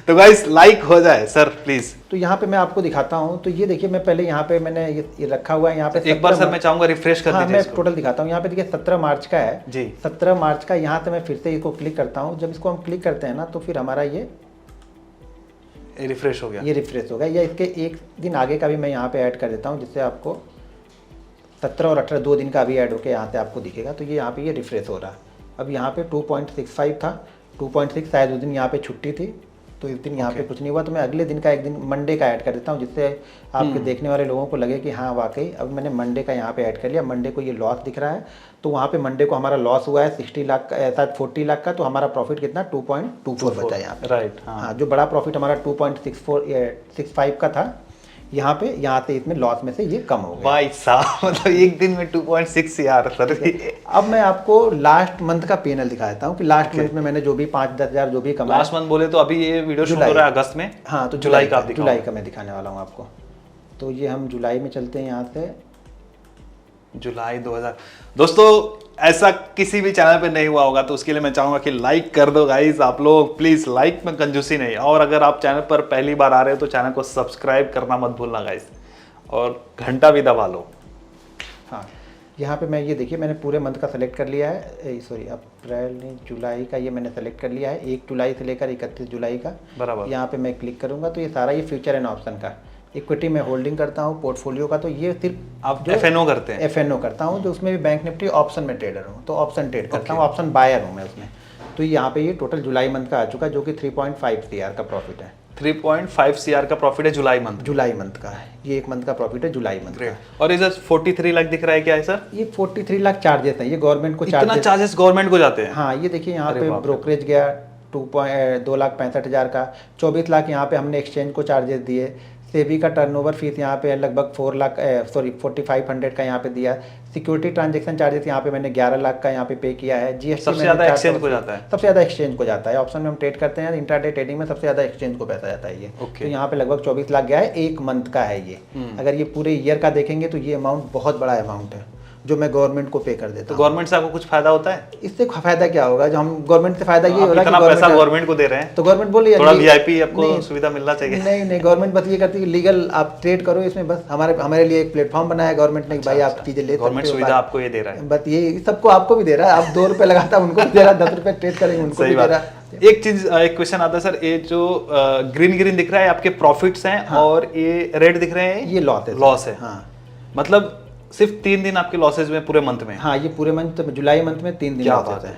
तो गाइस लाइक हो जाए सर प्लीज। तो यहाँ पे मैं आपको दिखाता हूँ। तो ये देखिए, मैं पहले यहाँ पे मैंने ये रखा हुआ है। यहाँ पे एक बार सर मैं चाहूंगा रिफ्रेश कर दीजिए। मैं टोटल दिखाता हूँ। यहाँ पे देखिए 17 मार्च का है जी, 17 मार्च का। यहाँ से मैं फिर से इसको क्लिक करता हूँ। जब इसको हम क्लिक करते हैं ना, तो फिर हमारा ये रिफ्रेश हो गया, ये रिफ्रेश हो गया। या इसके एक दिन आगे का भी मैं यहाँ पे ऐड कर देता हूँ, जिससे आपको 17 और 18 2 दिन का भी ऐड होकर यहाँ से आपको दिखेगा। तो ये यहाँ पे ये रिफ्रेश हो रहा है। अब यहाँ पे 2.65 था, 2.6 शायद उस दिन यहाँ पे छुट्टी थी, तो इस दिन यहाँ पे कुछ नहीं हुआ। तो मैं अगले दिन का एक दिन मंडे का ऐड कर देता हूँ, जिससे आपके देखने वाले लोगों को लगे कि हाँ वाकई। अब मैंने मंडे का यहाँ पे ऐड कर लिया। मंडे को ये लॉस दिख रहा है, तो वहाँ पे मंडे को हमारा लॉस हुआ है 60 लाख का, शायद 40 लाख का। तो हमारा प्रॉफिट कितना 2.24 बचा यहाँ पे, राइट। हाँ, जो बड़ा प्रॉफिट हमारा 2.65 का था, यहाँ से इसमें लॉस में से ये कम हो गया। भाई साहब, मतलब एक दिन में 2.6 यार सर। अब मैं आपको लास्ट मंथ का पीएनएल दिखा देता हूँ कि लास्ट मंथ में मैंने जो भी 5-10 हज़ार जो भी कमाया। लास्ट मंथ बोले तो अभी ये वीडियो शूट हो रहा है अगस्त में। हाँ, तो जुलाई का मैं दिखाने वाला हूँ आपको। तो ये हम जुलाई में चलते हैं यहाँ से। जुलाई 2000। दोस्तों ऐसा किसी भी चैनल पे नहीं हुआ होगा, तो उसके लिए मैं चाहूंगा कि लाइक कर दो गाइस, आप लोग प्लीज, लाइक में कंजूसी नहीं। और अगर आप चैनल पर पहली बार आ रहे हो तो चैनल को सब्सक्राइब करना मत भूलना गाइस, और घंटा भी दबा लो। हाँ, यहाँ पे मैं ये देखिए मैंने पूरे मंथ का सेलेक्ट कर लिया है, सॉरी अप्रैल नहीं जुलाई का, ये मैंने सेलेक्ट कर लिया है 1 जुलाई से लेकर 31 जुलाई का। बराबर। यहाँ पे मैं क्लिक करूँगा तो ये सारा ये फ्यूचर एंड ऑप्शन का, इक्विटी में होल्डिंग करता हूँ, पोर्टफोलियो का तो ये सिर्फ आप एफएनओ करते हैं? एफएनओ करता हूँ, जो उसमें भी बैंक निफ्टी ऑप्शन में ट्रेडर हूँ, तो ऑप्शन ट्रेड करता हूँ, ऑप्शन बायर हूँ मैं उसमें। तो यहाँ पे ये टोटल जुलाई मंथ का आ चुका है, जो कि 3.5 CR का प्रॉफिट है। 3.5 CR का प्रॉफिट है जुलाई मंथ? जुलाई मंथ का है, ये 1 मंथ का प्रॉफिट है जुलाई मंथ का। और इधर 43 लाख दिख रहा है, क्या है सर? ये 43 लाख चार्जेस है, ये गवर्नमेंट को इतना चार्जेस गवर्नमेंट को जाते हैं? हाँ, ये देखिए यहाँ पे ब्रोकरेज गया 2,65,000 का, 24 लाख यहाँ पे हमने एक्सचेंज को चार्जेस दिए, सेबी का टर्नओवर फीस यहाँ पे लगभग 4,45,100 का यहाँ पे दिया, सिक्योरिटी ट्रांजैक्शन चार्जेस यहाँ पे मैंने 11 लाख का यहाँ पे पे किया है, जीएसटी सबसे ज़्यादा एक्सचेंज को जाता है? सबसे ज़्यादा एक्सचेंज को जाता है, ऑप्शन में हम ट्रेड करते हैं, इंट्राडे ट्रेडिंग में सबसे ज़्यादा एक्सचेंज को पैसा जाता है ये। तो यहाँ पे लगभग 24 लाख गया है, 1 मंथ का है ये। अगर ये पूरे ईयर का देखेंगे तो ये अमाउंट बहुत बड़ा अमाउंट है जो मैं गवर्नमेंट को पे कर देता हूँ। तो गवर्नमेंट से आपको कुछ फायदा होता है? इससे फायदा क्या होगा, जो हम गवर्नमेंट से फायदा ये हो रहा है कि पैसा गवर्नमेंट को दे रहे हैं, तो गवर्नमेंट बोले थोड़ा वीआईपी आपको सुविधा मिलना चाहिए। नहीं, गवर्नमेंट बस ये करती है लीगल आप ट्रेड करो इसमें, बस हमारे लिए एक प्लेटफॉर्म बनाया है गवर्नमेंट ने, भाई आप चीजें ले, गवर्नमेंट सुविधा आपको ये दे रहा है, बस ये सबको आपको भी दे रहा है। आप 2 रुपए लगाता है उनको भी दे रहा है, 10 रुपए ट्रेड करेंगे उनको भी दे रहा है। एक क्वेश्चन आता है सर, ये जो ग्रीन दिख रहा है आपके प्रॉफिट्स हैं, और ये रेड दिख रहे हैं, ये लॉस है। हाँ, मतलब सिर्फ 3 दिन आपके लॉसेज में पूरे मंथ में? हाँ, ये पूरे मंथ, जुलाई मंथ में 3 दिन लॉसेज है।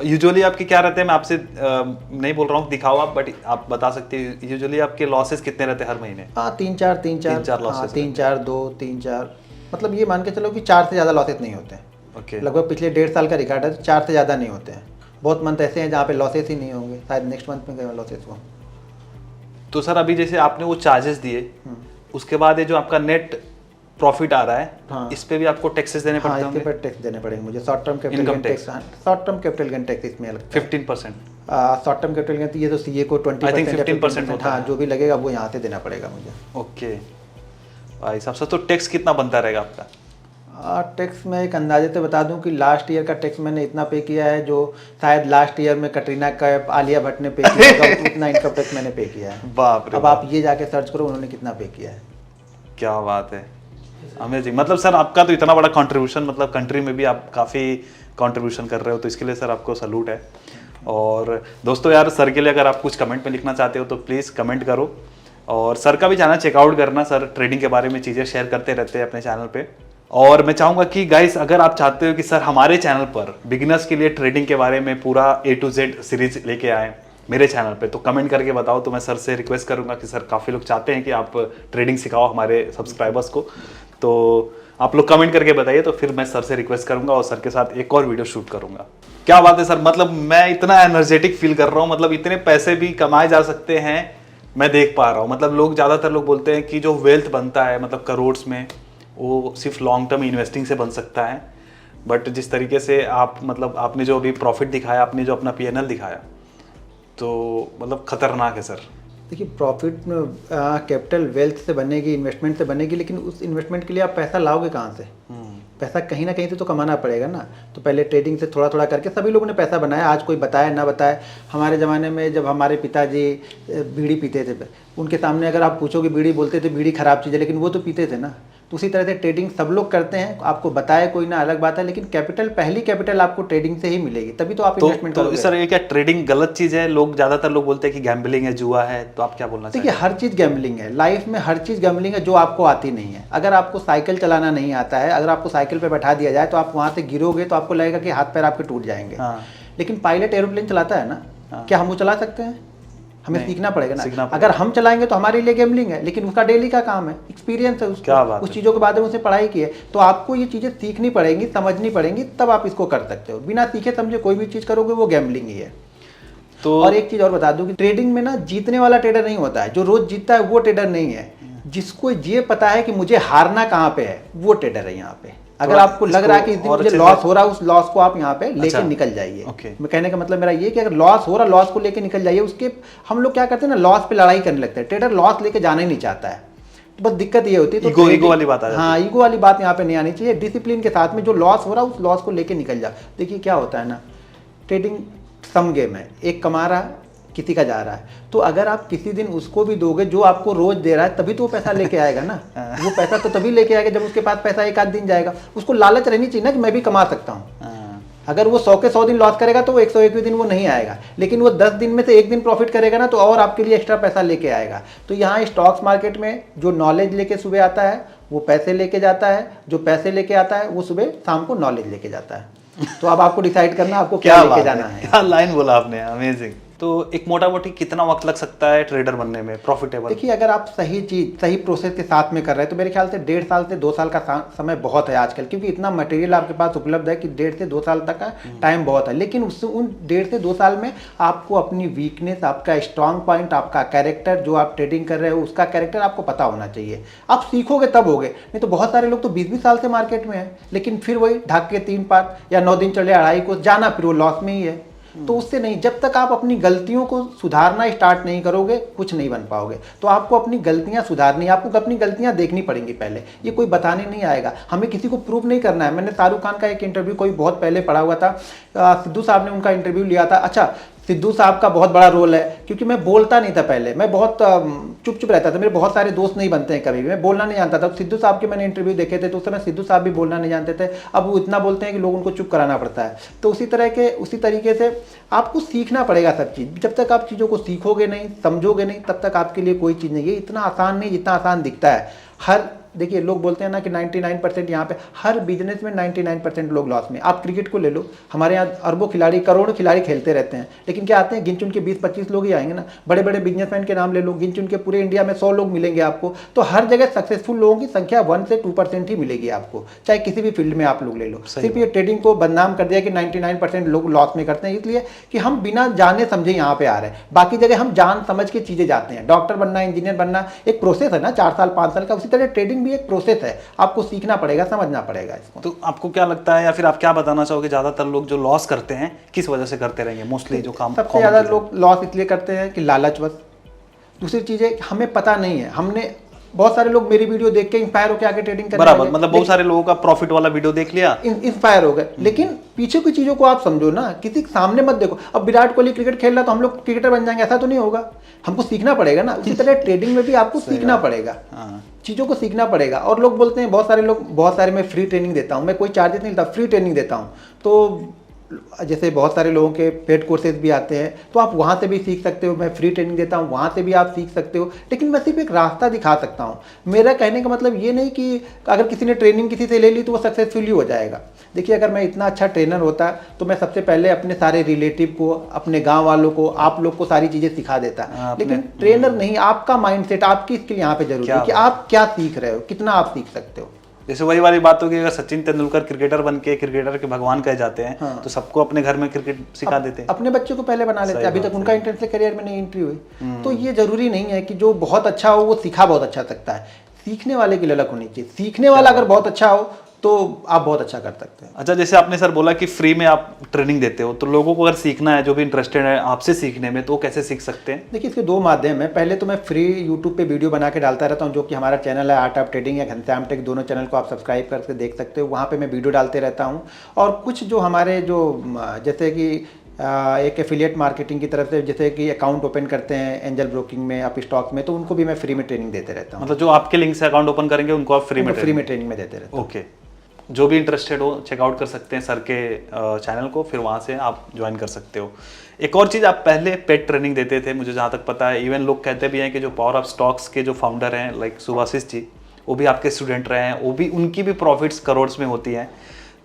यूजुअली आपके क्या रहते हैं, मैं आपसे नहीं बोल रहा हूँ दिखाओ आप, बट आप बता सकते हैं यूजुअली आपके लॉसेज कितने रहते हैं हर महीने? 3-4 लॉसेज, 3-4 2 3-4, मतलब ये मान के चलो कि 4 से ज़्यादा लॉसेज नहीं होते हैं। ओके, लगभग पिछले 1.5 साल का रिकॉर्ड है, 4 से ज़्यादा नहीं होते हैं। बहुत मंथ ऐसे हैं जहाँ पे लॉसेस ही नहीं होंगे, शायद नेक्स्ट मंथ में कहीं लॉसेस हो। तो सर अभी जैसे आपने वो चार्जेस दिए, उसके बाद ये जो आपका नेट प्रॉफिट आ रहा है, हाँ, इस पे भी आपको टैक्सेस देने पड़ते हैं? इसके पर टैक्स देने पड़ेंगे मुझे, short term capital gain tax, short term capital gain tax इसमें लगता है 15%। शॉर्ट टर्म कैपिटल गेन, ये तो सीए को 20%, हाँ, जो भी लगेगा वो यहाँ से देना पड़ेगा मुझे। ओके भाई साहब, तो टैक्स कितना बनता रहेगा आपका? टैक्स मैं एक अंदाजे से बता दूं कि लास्ट ईयर का टैक्स मैंने इतना पे किया है, जो शायद लास्ट ईयर में कटरीना कैफ, आलिया भट्ट ने पे किया होगा, उतना इनकम टैक्स मैंने पे किया है। बाप रे, अब आप ये जाके सर्च करो उन्होंने कितना पे किया है। क्या बात है, अमेजिंग। मतलब सर आपका तो इतना बड़ा कंट्रीब्यूशन, मतलब कंट्री में भी आप काफ़ी कंट्रीब्यूशन कर रहे हो, तो इसके लिए सर आपको सैल्यूट है। और दोस्तों यार, सर के लिए अगर आप कुछ कमेंट में लिखना चाहते हो तो प्लीज़ कमेंट करो, और सर का भी चैनल चेकआउट करना, सर ट्रेडिंग के बारे में चीज़ें शेयर करते रहते हैं अपने चैनल पे। और मैं चाहूँगा कि गाइस, अगर आप चाहते हो कि सर हमारे चैनल पर बिगिनर्स के लिए ट्रेडिंग के बारे में पूरा A to Z सीरीज लेके आए मेरे चैनल पे, तो कमेंट करके बताओ, तो मैं सर से रिक्वेस्ट करूंगा कि सर काफ़ी लोग चाहते हैं कि आप ट्रेडिंग सिखाओ हमारे सब्सक्राइबर्स को, तो आप लोग कमेंट करके बताइए, तो फिर मैं सर से रिक्वेस्ट करूंगा और सर के साथ एक और वीडियो शूट करूंगा। क्या बात है सर, मतलब मैं इतना एनर्जेटिक फील कर रहा हूँ, मतलब इतने पैसे भी कमाए जा सकते हैं, मैं देख पा रहा हूँ। मतलब लोग ज़्यादातर लोग बोलते हैं कि जो वेल्थ बनता है मतलब करोड्स में, वो सिर्फ लॉन्ग टर्म इन्वेस्टिंग से बन सकता है, बट जिस तरीके से आप मतलब आपने जो अभी प्रॉफिट दिखाया, आपने जो अपना PNL दिखाया, तो मतलब खतरनाक है सर। देखिए, प्रॉफिट में कैपिटल वेल्थ से बनेगी, इन्वेस्टमेंट से बनेगी, लेकिन उस इन्वेस्टमेंट के लिए आप पैसा लाओगे कहाँ से? पैसा कहीं ना कहीं से तो कमाना पड़ेगा ना। तो पहले ट्रेडिंग से थोड़ा थोड़ा करके सभी लोगों ने पैसा बनाया, आज कोई बताए ना बताए। हमारे ज़माने में जब हमारे पिताजी बीड़ी पीते थे, उनके सामने अगर आप पूछोगे बीड़ी, बोलते थे बीड़ी खराब चीज़ है, लेकिन वो तो पीते थे ना। तो उसी तरह से ट्रेडिंग सब लोग करते हैं, आपको बताए कोई ना, अलग बात है, लेकिन कैपिटल, पहली कैपिटल आपको ट्रेडिंग से ही मिलेगी, तभी तो आप इन्वेस्टमेंट करोगे। तो सर ये क्या ट्रेडिंग गलत चीज़ है? लोग ज़्यादातर लोग बोलते हैं कि गैम्बलिंग है, जुआ है, तो आप क्या बोलना चाहते हैं? देखिए, हर चीज़ गैम्बलिंग है, लाइफ में हर चीज़ गैम्बलिंग है जो आपको आती नहीं है। अगर आपको साइकिल चलाना नहीं आता है, अगर आपको साइकिल पे बैठा दिया जाए तो आप वहाँ से गिरोगे तो आपको लगेगा कि हाथ पैर आपके टूट जाएंगे। लेकिन पायलट एरोप्लेन चलाता है ना, क्या हम वो चला सकते हैं? हमें सीखना पड़ेगा ना। अगर हम चलाएंगे तो हमारे लिए गैम्बलिंग है, लेकिन उसका डेली का काम है, एक्सपीरियंस है उसका, उस चीज़ों के बारे में उसे पढ़ाई की है। तो आपको ये चीज़ें सीखनी पड़ेंगी, समझनी पड़ेंगी, तब आप इसको कर सकते हो। बिना सीखे समझे कोई भी चीज़ करोगे वो गैम्बलिंग ही है। तो और एक चीज़ और बता दूं कि ट्रेडिंग में ना जीतने वाला ट्रेडर नहीं होता है, जो रोज जीतता है वो ट्रेडर नहीं है। जिसको ये पता है कि मुझे हारना कहाँ पे है, वो ट्रेडर है यहाँ पे। अगर आपको लग रहा है कि इस दिन मुझे लॉस हो रहा है, उस लॉस को आप यहाँ पे लेके निकल जाइए। मैं कहने का मतलब मेरा ये कि अगर लॉस हो रहा है, लॉस को लेके निकल जाइए। उसके हम लोग क्या करते हैं ना, लॉस पे लड़ाई करने लगते हैं। ट्रेडर लॉस लेके जाना ही नहीं चाहता है। तो बस दिक्कत ये होती है। तो ईगो वाली बात आ जाती है। हाँ, ईगो वाली बात यहाँ पे नहीं आनी चाहिए। डिसिप्लिन के साथ में जो लॉस हो रहा है उस लॉस को लेके निकल जा। देखिए क्या होता है ना, ट्रेडिंग सम गेम है, एक कमा रहा है, किसी का जा रहा है। तो अगर आप किसी दिन उसको भी दोगे जो आपको रोज दे रहा है, तभी तो वो पैसा लेके आएगा ना। वो पैसा तो तभी लेके आएगा जब उसके पास पैसा एक आध दिन जाएगा। उसको लालच रहनी चाहिए ना कि मैं भी कमा सकता हूँ। अगर वो 100 के 100 दिन लॉस करेगा तो वो 101वें दिन वो नहीं आएगा, लेकिन वो 10 दिन में से एक दिन प्रॉफिट करेगा ना, तो और आपके लिए एक्स्ट्रा पैसा लेके आएगा। तो यहाँ स्टॉक्स मार्केट में जो नॉलेज लेके सुबह आता है वो पैसे लेके जाता है, जो पैसे लेके आता है वो सुबह शाम को नॉलेज लेके जाता है। तो अब आपको डिसाइड करना आपको क्या लेके जाना है। क्या लाइन बोला आपने, अमेजिंग। तो एक मोटा मोटी कितना वक्त लग सकता है ट्रेडर बनने में प्रॉफिटेबल? देखिए अगर आप सही चीज सही प्रोसेस के साथ में कर रहे हैं तो मेरे ख्याल से 1.5 साल से 2 साल का समय बहुत है आजकल, क्योंकि इतना मटेरियल आपके पास उपलब्ध है कि 1.5 से 2 साल तक का टाइम बहुत है। लेकिन उससे उन 1.5 से 2 साल में आपको अपनी वीकनेस, आपका स्ट्रांग पॉइंट, आपका कैरेक्टर, जो आप ट्रेडिंग कर रहे हो उसका कैरेक्टर आपको पता होना चाहिए। आप सीखोगे तब होगे, नहीं तो बहुत सारे लोग तो 20-20 साल से मार्केट में है, लेकिन फिर वही ढाक के 3 पार या 9 दिन चले 2.5 को जाना, फिर वो लॉस में ही है। तो उससे नहीं, जब तक आप अपनी गलतियों को सुधारना स्टार्ट नहीं करोगे कुछ नहीं बन पाओगे। तो आपको अपनी गलतियां सुधारनी, आपको अपनी गलतियां देखनी पड़ेंगी पहले। ये कोई बताने नहीं आएगा, हमें किसी को प्रूव नहीं करना है। मैंने शाहरुख खान का एक इंटरव्यू कोई बहुत पहले पढ़ा हुआ था, सिद्धू साहब ने उनका इंटरव्यू लिया था। अच्छा, सिद्धू साहब का बहुत बड़ा रोल है, क्योंकि मैं बोलता नहीं था पहले, मैं बहुत चुप चुप रहता था, मेरे बहुत सारे दोस्त नहीं बनते हैं कभी भी, मैं बोलना नहीं जानता था। सिद्धू साहब के मैंने इंटरव्यू देखे थे तो उस समय सिद्धू साहब भी बोलना नहीं जानते थे। अब वो इतना बोलते हैं कि लोग उनको चुप कराना पड़ता है। तो उसी तरीके से आपको सीखना पड़ेगा सब चीज़। जब तक आप चीज़ों को सीखोगे नहीं, समझोगे नहीं, तब तक आपके लिए कोई चीज़ नहीं है। इतना आसान नहीं जितना आसान दिखता है। देखिए लोग बोलते हैं ना कि 99% यहाँ पे हर बिजनेस में 99% लोग लॉस में। आप क्रिकेट को ले लो, हमारे यहाँ अरबों खिलाड़ी, करोड़ों खिलाड़ी खेलते रहते हैं, लेकिन क्या आते हैं गिन चुन के 20-25 लोग ही आएंगे ना। बड़े बड़े बिजनेसमैन के नाम ले लो, गिन चुन के पूरे इंडिया में 100 लोग मिलेंगे आपको। तो हर जगह सक्सेसफुल लोगों की संख्या 1 से 2% ही मिलेगी आपको, चाहे किसी भी फील्ड में आप लोग ले लो। सिर्फ ये ट्रेडिंग को बदनाम कर दिया कि 99% लोग लॉस में करते हैं, इसलिए कि हम बिना जाने समझे यहाँ पे आ रहे हैं। बाकी जगह हम जान समझ के चीजें जाते हैं। डॉक्टर बनना, इंजीनियर बनना एक प्रोसेस है ना, 4 साल 5 साल का। उसी तरह ट्रेडिंग भी एक प्रोसेस है, आपको सीखना पड़ेगा, समझना पड़ेगा इसको। तो आपको क्या लगता है, या फिर आप क्या बताना चाहोगे, ज्यादातर लोग जो लॉस करते हैं किस वजह से करते रहेंगे? मोस्टली जो काम सबसे ज्यादा लोग लॉस इसलिए करते हैं कि लालचवश। दूसरी चीज है हमें पता नहीं है। हमने बहुत सारे लोग मेरी वीडियो देख के इंस्पायर होकर आके ट्रेडिंग करने बराबर, मतलब बहुत सारे लोगों का प्रॉफिट वाला वीडियो देख लिया, इंस्पायर हो गए, लेकिन पीछे की चीजों को आप समझो ना, किसी के सामने मत देखो। अब विराट कोहली क्रिकेट खेल रहा तो हम लोग क्रिकेटर बन जाएंगे, ऐसा तो नहीं होगा। हमको सीखना पड़ेगा ना। उसी तरह ट्रेडिंग में भी आपको सीखना पड़ेगा, चीजों को सीखना पड़ेगा। और लोग बोलते हैं, बहुत सारे मैं फ्री ट्रेनिंग देता हूँ, मैं कोई चार्जेस नहीं लेता, फ्री ट्रेनिंग देता हूँ। तो जैसे बहुत सारे लोगों के पेड कोर्सेज भी आते हैं, तो आप वहाँ से भी सीख सकते हो। मैं फ्री ट्रेनिंग देता हूँ, वहाँ से भी आप सीख सकते हो। लेकिन मैं सिर्फ एक रास्ता दिखा सकता हूँ। मेरा कहने का मतलब ये नहीं कि अगर किसी ने ट्रेनिंग किसी से ले ली तो वो सक्सेसफुली हो जाएगा। देखिए अगर मैं इतना अच्छा ट्रेनर होता तो मैं सबसे पहले अपने सारे रिलेटिव को, अपने गाँव वालों को, आप लोग को सारी चीज़ें सिखा देता। लेकिन ट्रेनर नहीं, आपका माइंडसेट, आपकी स्किल यहाँ पे जरूरी है कि आप क्या सीख रहे हो, कितना आप सीख सकते हो। जैसे वही वाली बात होगी, अगर सचिन तेंदुलकर क्रिकेटर बन के क्रिकेटर के भगवान कहे जाते हैं, हाँ, तो सबको अपने घर में क्रिकेट सिखा देते हैं, अपने बच्चों को पहले बना लेते हैं। अभी तक उनका इंटरनेशनल करियर में नहीं एंट्री हुई। तो ये जरूरी नहीं है कि जो बहुत अच्छा हो वो सिखा बहुत अच्छा सकता है। सीखने वाले की ललक होनी चाहिए। सीखने वाला अगर बहुत अच्छा हो तो आप बहुत अच्छा कर सकते हैं। अच्छा, जैसे आपने सर बोला कि फ्री में आप ट्रेनिंग देते हो, तो लोगों को अगर सीखना है, जो भी इंटरेस्टेड है आपसे सीखने में, तो वो कैसे सीख सकते हैं? देखिए इसके 2 माध्यम है। पहले तो मैं फ्री यूट्यूब पे वीडियो बना के डालता रहता हूँ, जो कि हमारा चैनल है आर्ट ऑफ ट्रेडिंग या घनश्याम टेक, दोनों चैनल को आप सब्सक्राइब करके देख सकते हो। वहाँ पे मैं वीडियो डालते रहता हूँ। और कुछ जो हमारे जो जैसे कि एक एफिलिएट मार्केटिंग की तरफ से, जैसे कि अकाउंट ओपन करते हैं एंजल ब्रोकिंग में, आप स्टॉक में, तो उनको भी मैं फ्री में ट्रेनिंग देते रहता हूँ। मतलब जो आपके लिंक से अकाउंट ओपन करेंगे उनको आप फ्री में ट्रेनिंग में देते रहते हैं। ओके, जो भी इंटरेस्टेड हो चेकआउट कर सकते हैं सर के चैनल को, फिर वहाँ से आप ज्वाइन कर सकते हो। एक और चीज़, आप पहले पेड ट्रेनिंग देते थे, मुझे जहाँ तक पता है। इवन लोग कहते भी हैं कि जो पावर ऑफ स्टॉक्स के जो फाउंडर हैं लाइक सुभाषिस जी, वो भी आपके स्टूडेंट रहे हैं, वो भी, उनकी भी प्रॉफिट्स करोड्स में होती हैं।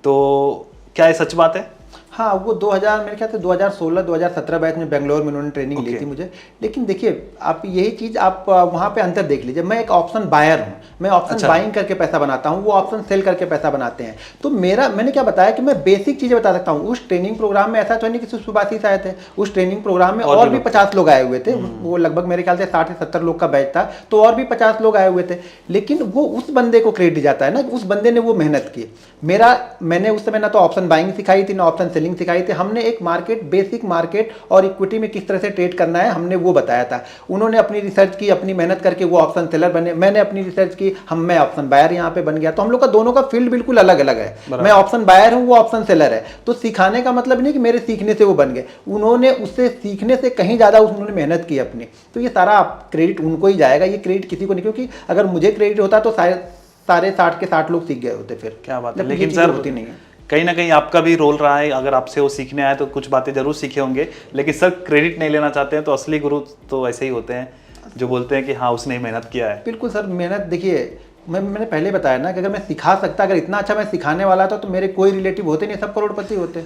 तो क्या ये सच बात है? हाँ, वो 2000 मेरे ख्याल से 2016-2017 बैच में बेंगलोर में उन्होंने ट्रेनिंग ली थी मुझे। लेकिन देखिए आप यही चीज़ आप वहाँ पे अंतर देख लीजिए। मैं एक ऑप्शन बायर हूँ, मैं ऑप्शन बाइंग करके पैसा बनाता हूँ, वो ऑप्शन सेल करके पैसा बनाते हैं। तो मैंने क्या बताया कि मैं बेसिक चीज़ें बता सकता हूँ। उस ट्रेनिंग प्रोग्राम में ऐसा तो नहीं कि सुभाषिस आए थे, उस ट्रेनिंग प्रोग्राम में और भी 50 लोग आए हुए थे। वो लगभग मेरे ख्याल से 60 से 70 लोग का बैच था, तो और भी 50 लोग आए हुए थे। लेकिन वो उस बंदे को क्रेडिट जाता है ना, उस बंदे ने वो मेहनत की। मैंने उस समय ना तो ऑप्शन बाइंग सिखाई थी, ना ऑप्शन सेलिंग सेलिंग सिखाई थी, हमने एक मार्केट, बेसिक मार्केट और इक्विटी में किस तरह से ट्रेड करना है हमने वो बताया था। उन्होंने अपनी रिसर्च की, अपनी मेहनत करके वो ऑप्शन सेलर बने, मैंने अपनी रिसर्च की, मैं ऑप्शन बायर यहाँ पे बन गया। तो हम लोग का दोनों का फील्ड बिल्कुल अलग अलग है, मैं ऑप्शन बायर हूँ, वो ऑप्शन सेलर है। तो सिखाने का मतलब नहीं कि मेरे सीखने से वो बन गए, उन्होंने उससे सीखने से कहीं ज़्यादा उन्होंने मेहनत की अपनी। तो ये सारा क्रेडिट उनको ही जाएगा, ये क्रेडिट किसी को नहीं, क्योंकि अगर मुझे क्रेडिट होता तो सारे 60 के 60 लोग सीख गए होते फिर। क्या बात है। लेकिन सर होती नहीं है, कहीं ना कहीं आपका भी रोल रहा है, अगर आपसे वो सीखने आए तो कुछ बातें जरूर सीखे होंगे, लेकिन सर क्रेडिट नहीं लेना चाहते हैं। तो असली गुरु तो ऐसे ही होते हैं जो बोलते हैं कि हाँ उसने मेहनत किया है। बिल्कुल सर, मेहनत देखिए, मैंने पहले बताया ना कि अगर मैं सिखा सकता, अगर इतना अच्छा मैं सिखाने वाला था तो मेरे कोई रिलेटिव होते नहीं, सब करोड़पति होते।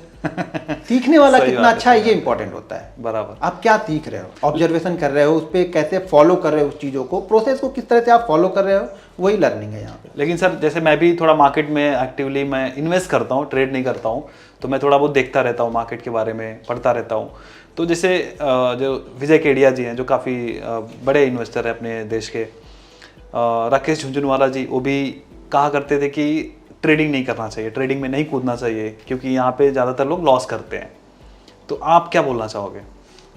सीखने वाला कितना अच्छा है ये इंपॉर्टेंट होता है। बराबर। आप क्या सीख रहे हो, ऑब्जर्वेशन कर रहे हो, उस पर कैसे फॉलो कर रहे हो, उस चीज़ों को, प्रोसेस को किस तरह से आप फॉलो कर रहे हो, वही लर्निंग है यहाँ पे। लेकिन सर जैसे मैं भी थोड़ा मार्केट में एक्टिवली मैं इन्वेस्ट करता हूँ, ट्रेड नहीं करता हूँ, तो मैं थोड़ा बहुत देखता रहता हूँ, मार्केट के बारे में पढ़ता रहता हूँ। तो जैसे जो विजय केडिया जी हैं जो काफ़ी बड़े इन्वेस्टर हैं अपने देश के, राकेश झुंझुनवाला जी, वो भी कहा करते थे कि ट्रेडिंग नहीं करना चाहिए, ट्रेडिंग में नहीं कूदना चाहिए, क्योंकि यहाँ पे ज़्यादातर लोग लॉस करते हैं। तो आप क्या बोलना चाहोगे?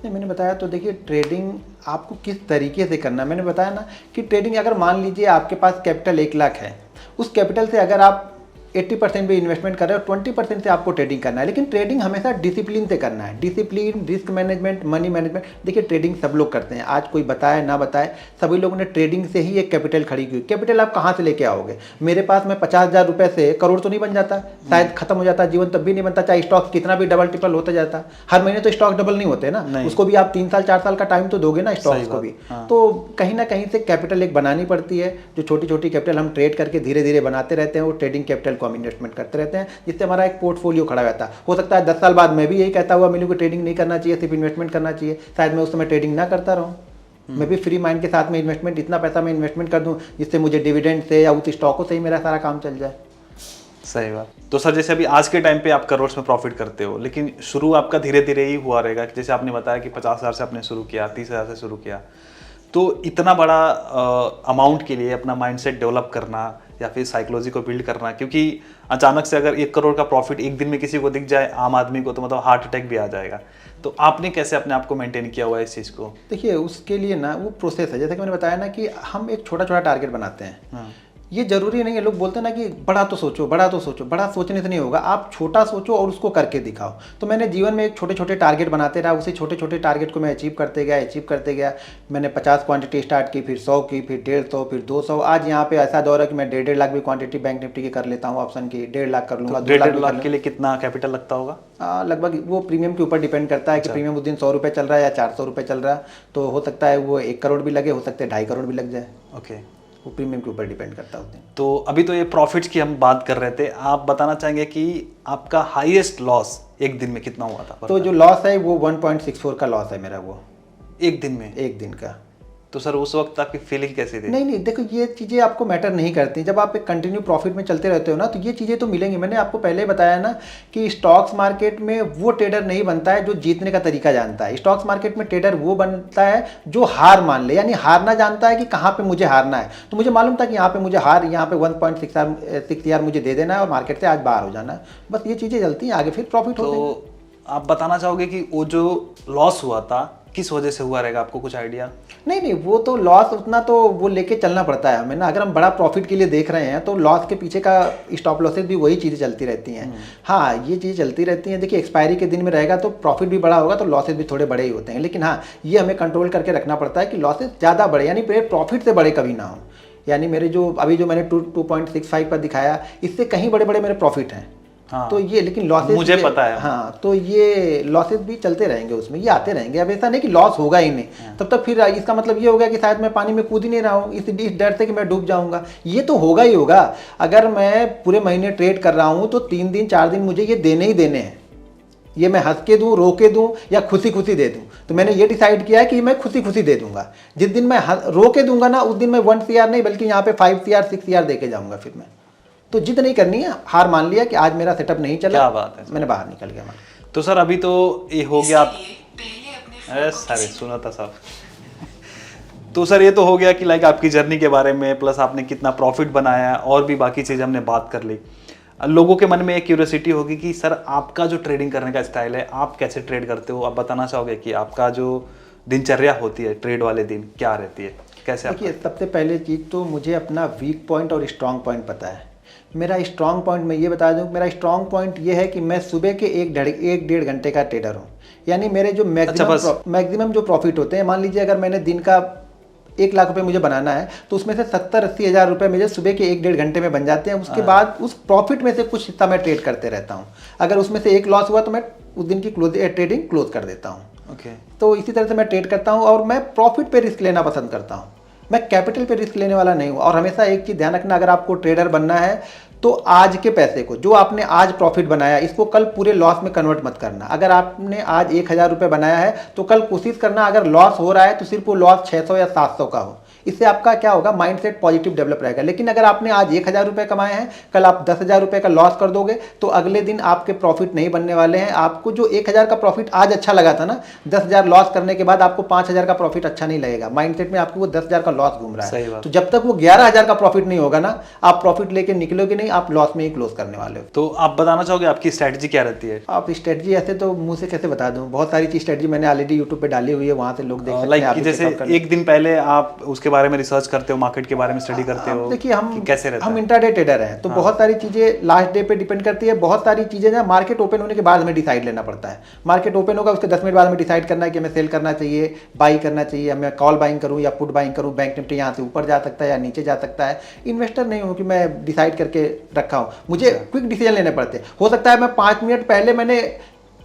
नहीं, मैंने बताया तो देखिए, ट्रेडिंग आपको किस तरीके से करना है। मैंने बताया ना कि ट्रेडिंग, अगर मान लीजिए आपके पास कैपिटल 1 लाख है, उस कैपिटल से अगर आप 80% भी इन्वेस्टमेंट कर रहे हो, 20% से आपको ट्रेडिंग करना है। लेकिन ट्रेडिंग हमेशा डिसिप्लिन से करना है, discipline, risk management, money management. देखिए ट्रेडिंग सब लोग करते हैं, आज कोई बताए ना बताए, सभी लोगों ने ट्रेडिंग से ही एक कैपिटल खड़ी की। कैपिटल आप कहाँ से लेके आओगे? मेरे पास में 50,000 रुपये से करोड़ तो नहीं बन जाता, शायद खत्म हो जाता जीवन, तब भी नहीं बनता, चाहे स्टॉक कितना भी डबल ट्रिपल होता जाता। हर महीने तो स्टॉक डबल नहीं होते ना, उसको भी आप 3 साल 4 साल का टाइम तो दोगे ना स्टॉक्स को भी। तो कहीं ना कहीं से कैपिटल एक बनानी पड़ती है, जो छोटी छोटी कैपिटल हम ट्रेड करके धीरे धीरे बनाते रहते हैं, वो ट्रेडिंग कैपिटल को हम इन्वेस्टमेंट करते रहते हैं, जिससे हमारा एक पोर्टफोलियो खड़ा रहता है। हो सकता है 10 साल बाद मैं भी यही कहता हुआ मिलूँ कि ट्रेडिंग नहीं करना चाहिए, सिर्फ इन्वेस्टमेंट करना चाहिए, शायद मैं उस समय ट्रेडिंग ना करता रहूँ, मैं भी फ्री माइंड के साथ में इन्वेस्टमेंट, इतना पैसा मैं इन्वेस्टमेंट कर दूँ जिससे मुझे डिविडेंड से या उस स्टॉकों से ही मेरा सारा काम चल जाए। सही बात। तो सर जैसे अभी आज के टाइम पे आप करोड़ में प्रॉफिट करते हो, लेकिन शुरू आपका धीरे धीरे ही हुआ रहेगा। जैसे आपने बताया कि 50,000 से आपने शुरू किया, 30,000 से शुरू किया, तो इतना बड़ा अमाउंट के लिए अपना माइंडसेट डेवलप करना या फिर साइकोलॉजी को बिल्ड करना, क्योंकि अचानक से अगर 1 करोड़ का प्रॉफिट एक दिन में किसी को दिख जाए, आम आदमी को, तो मतलब हार्ट अटैक भी आ जाएगा। तो आपने कैसे अपने आप को मेंटेन किया हुआ है इस चीज़ को? देखिए उसके लिए ना वो प्रोसेस है, जैसे कि मैंने बताया ना कि हम एक छोटा छोटा टारगेट बनाते हैं। ये जरूरी नहीं है, लोग बोलते हैं ना कि बड़ा तो सोचो, बड़ा तो सोचो, बड़ा सोचने से नहीं होगा, आप छोटा सोचो और उसको करके दिखाओ। तो मैंने जीवन में एक छोटे छोटे टारगेट बनाते रहा, उसी छोटे छोटे टारगेट को मैं अचीव करते गया। मैंने 50 क्वांटिटी स्टार्ट की, फिर 100 की, फिर 150, फिर 200। आज यहाँ पे ऐसा दौर है कि मैं 1.5 लाख भी क्वांटिटी बैंक निफ्टी की कर लेता हूँ, ऑप्शन की 1.5 लाख कर लूँगा। 2.5 लाख के लिए कितना कैपिटल लगता होगा? लगभग वो प्रीमियम के ऊपर डिपेंड करता है कि प्रीमियम उस दिन 100 रुपये चल रहा है या 400 रुपये चल रहा है, तो हो सकता है वो 1 करोड़ भी लगे, हो सकता है 2.5 करोड़ भी लग जाए। ओके, वो प्रीमियम के ऊपर डिपेंड करता है उस दिन। तो अभी तो ये प्रॉफिट्स की हम बात कर रहे थे, आप बताना चाहेंगे कि आपका हाईएस्ट लॉस एक दिन में कितना हुआ था? तो जो लॉस है वो 1.64 का लॉस है मेरा, वो एक दिन में? एक दिन का। तो सर उस वक्त आपकी फीलिंग कैसी थी? नहीं, देखो ये चीज़ें आपको मैटर नहीं करती। जब आप एक कंटिन्यू प्रॉफिट में चलते रहते हो ना, तो ये चीज़ें तो मिलेंगी। मैंने आपको पहले बताया ना कि स्टॉक्स मार्केट में वो ट्रेडर नहीं बनता है जो जीतने का तरीका जानता है। स्टॉक्स मार्केट में ट्रेडर वो बनता है जो हार मान ले, यानी हारना जानता है कि कहाँ पे मुझे हारना है। तो मुझे मालूम था कि यहाँ पे मुझे यहाँ पे 1.6 मुझे दे देना है और मार्केट से आज बाहर हो जाना है, बस ये चीज़ें चलती हैं, आगे फिर प्रॉफिट होते हैं। तो आप बताना चाहोगे कि वो जो लॉस हुआ था किस वजह से हुआ रहेगा, आपको कुछ आइडिया? नहीं, वो तो लॉस उतना तो वो लेके चलना पड़ता है हमें ना। अगर हम बड़ा प्रॉफिट के लिए देख रहे हैं तो लॉस के पीछे का स्टॉप लॉसेस भी वही चीज़ें चलती रहती हैं। हाँ, ये चीज़ें चलती रहती हैं। देखिए एक्सपायरी के दिन में रहेगा तो प्रॉफिट भी बड़ा होगा, तो लॉसेस भी थोड़े बड़े ही होते हैं। लेकिन हाँ, ये हमें कंट्रोल करके रखना पड़ता है कि लॉसेस ज़्यादा बड़े, यानी प्रॉफिट से बड़े कभी ना हो। यानी मेरे जो अभी जो मैंने 2.65 पर दिखाया, इससे कहीं बड़े बड़े मेरे प्रॉफिट हैं। हाँ, तो ये, लेकिन लॉसेस मुझे पता है। हाँ, तो ये लॉसेस भी चलते रहेंगे, उसमें ये आते रहेंगे। अब ऐसा नहीं कि लॉस होगा ही नहीं, तब तक फिर इसका मतलब ये होगा कि शायद मैं पानी में कूद ही नहीं रहा हूँ, इस डर से कि मैं डूब जाऊंगा। ये तो होगा ही होगा। अगर मैं पूरे महीने ट्रेड कर रहा हूँ तो 3 दिन 4 दिन मुझे ये देने ही देने हैं। ये मैं हंस के दूं, रो के दूं या खुशी खुशी दे दूं, तो मैंने ये डिसाइड किया कि मैं खुशी खुशी दे दूंगा। जिस दिन मैं रो के दूंगा ना, उस दिन मैं 1 CR नहीं बल्कि यहाँ पे 5 CR 6 CR दे के जाऊंगा। फिर मैं तो जिद नहीं करनी है, हार मान लिया कि आज मेरा सेटअप नहीं चला, क्या बात है, मैंने बाहर निकल गया। तो सर अभी तो ये हो गया, अरे सारे सुना था साहब। तो सर ये तो हो गया कि लाइक आपकी जर्नी के बारे में, प्लस आपने कितना प्रॉफिट बनाया और भी बाकी चीज़ हमने बात कर ली। लोगों के मन में एक क्यूरियोसिटी होगी कि सर आपका जो ट्रेडिंग करने का स्टाइल है, आप कैसे ट्रेड करते हो, आप बताना चाहोगे कि आपका जो दिनचर्या होती है ट्रेड वाले दिन क्या रहती है, कैसे आप? देखिए, सबसे पहले चीज़ तो मुझे अपना वीक पॉइंट और स्ट्रॉन्ग पॉइंट पता है। मेरा स्ट्रॉन्ग पॉइंट मैं ये बता दूं, मेरा स्ट्रॉन्ग पॉइंट ये है कि मैं सुबह के एक डेढ़ घंटे का ट्रेडर हूँ। यानी मेरे जो मैक्सिमम जो प्रॉफिट होते हैं, मान लीजिए अगर मैंने दिन का 1 लाख रुपए मुझे बनाना है, तो उसमें से 70-80 हज़ार रुपये मुझे सुबह के 1-1.5 घंटे में बन जाते हैं। उसके बाद उस प्रॉफिट में से कुछ हिस्सा मैं ट्रेड करते रहता हूँ। अगर उसमें से एक लॉस हुआ तो मैं उस दिन की ट्रेडिंग क्लोज कर देता हूँ। तो इसी तरह से मैं ट्रेड करता हूँ और मैं प्रॉफिट पे रिस्क लेना पसंद करता हूँ। मैं कैपिटल पे रिस्क लेने वाला नहीं हूँ। और हमेशा एक चीज़ ध्यान रखना, अगर आपको ट्रेडर बनना है तो आज के पैसे को, जो आपने आज प्रॉफिट बनाया, इसको कल पूरे लॉस में कन्वर्ट मत करना। अगर आपने आज 1,000 रुपये बनाया है तो कल कोशिश करना अगर लॉस हो रहा है तो सिर्फ वो लॉस 600 या 700 का हो। इससे आपका क्या होगा, माइंडसेट पॉजिटिव डेवलप रहेगा। लेकिन अगर आपने आज 1,000 रुपये कमाए हैं, कल आप 10,000 रुपये का लॉस कर दोगे तो अगले दिन आपके प्रॉफिट नहीं बनने वाले हैं। आपको जो 1,000 का प्रॉफिट आज अच्छा लगा था ना, 10,000 लॉस करने के बाद आपको 5,000 का प्रॉफिट अच्छा नहीं लगेगा। माइंडसेट में आपको वो 10,000 का लॉस घूम रहा है। तो जब तक वो 11,000 का प्रॉफिट नहीं होगा ना, आप प्रॉफिट लेके निकलोगे नहीं, आप लॉस में ही क्लोज करने वाले हो। तो आप बताना चाहोगे आपकी स्ट्रेटजी क्या रहती है? आप स्ट्रेटजी ऐसे तो मुंह से कैसे बता दूं, बहुत सारी चीज स्ट्रेटजी मैंने ऑलरेडी यूट्यूब पे डाली हुई है, वहां से लोग देख सकते हैं। लाइक जैसे एक दिन पहले आप उसके बारे में रिसर्च करते हो, मार्केट के बारे में स्टडी करते हो? देखिए, हम है? इंट्राडे ट्रेडर हैं, तो बहुत सारी चीजें लास्ट डे पे डिपेंड करती है। बहुत सारी चीजें ना मार्केट ओपन होने के बाद हमें डिसाइड लेना पड़ता है। मार्केट ओपन होगा, उसके 10 मिनट बाद हमें डिसाइड करना है कि हमें सेल करना चाहिए, बाई करना चाहिए, मैं कॉल बाइंग करूं या पुट बाइंग करूं। बैंक निफ्टी यहाँ से ऊपर जा सकता है या नीचे जा सकता है। इन्वेस्टर नहीं हूं कि मैं डिसाइड करके रखा हूं, मुझे क्विक डिसीजन लेने पड़ते हैं। हो सकता है मैं 5 मिनट पहले मैंने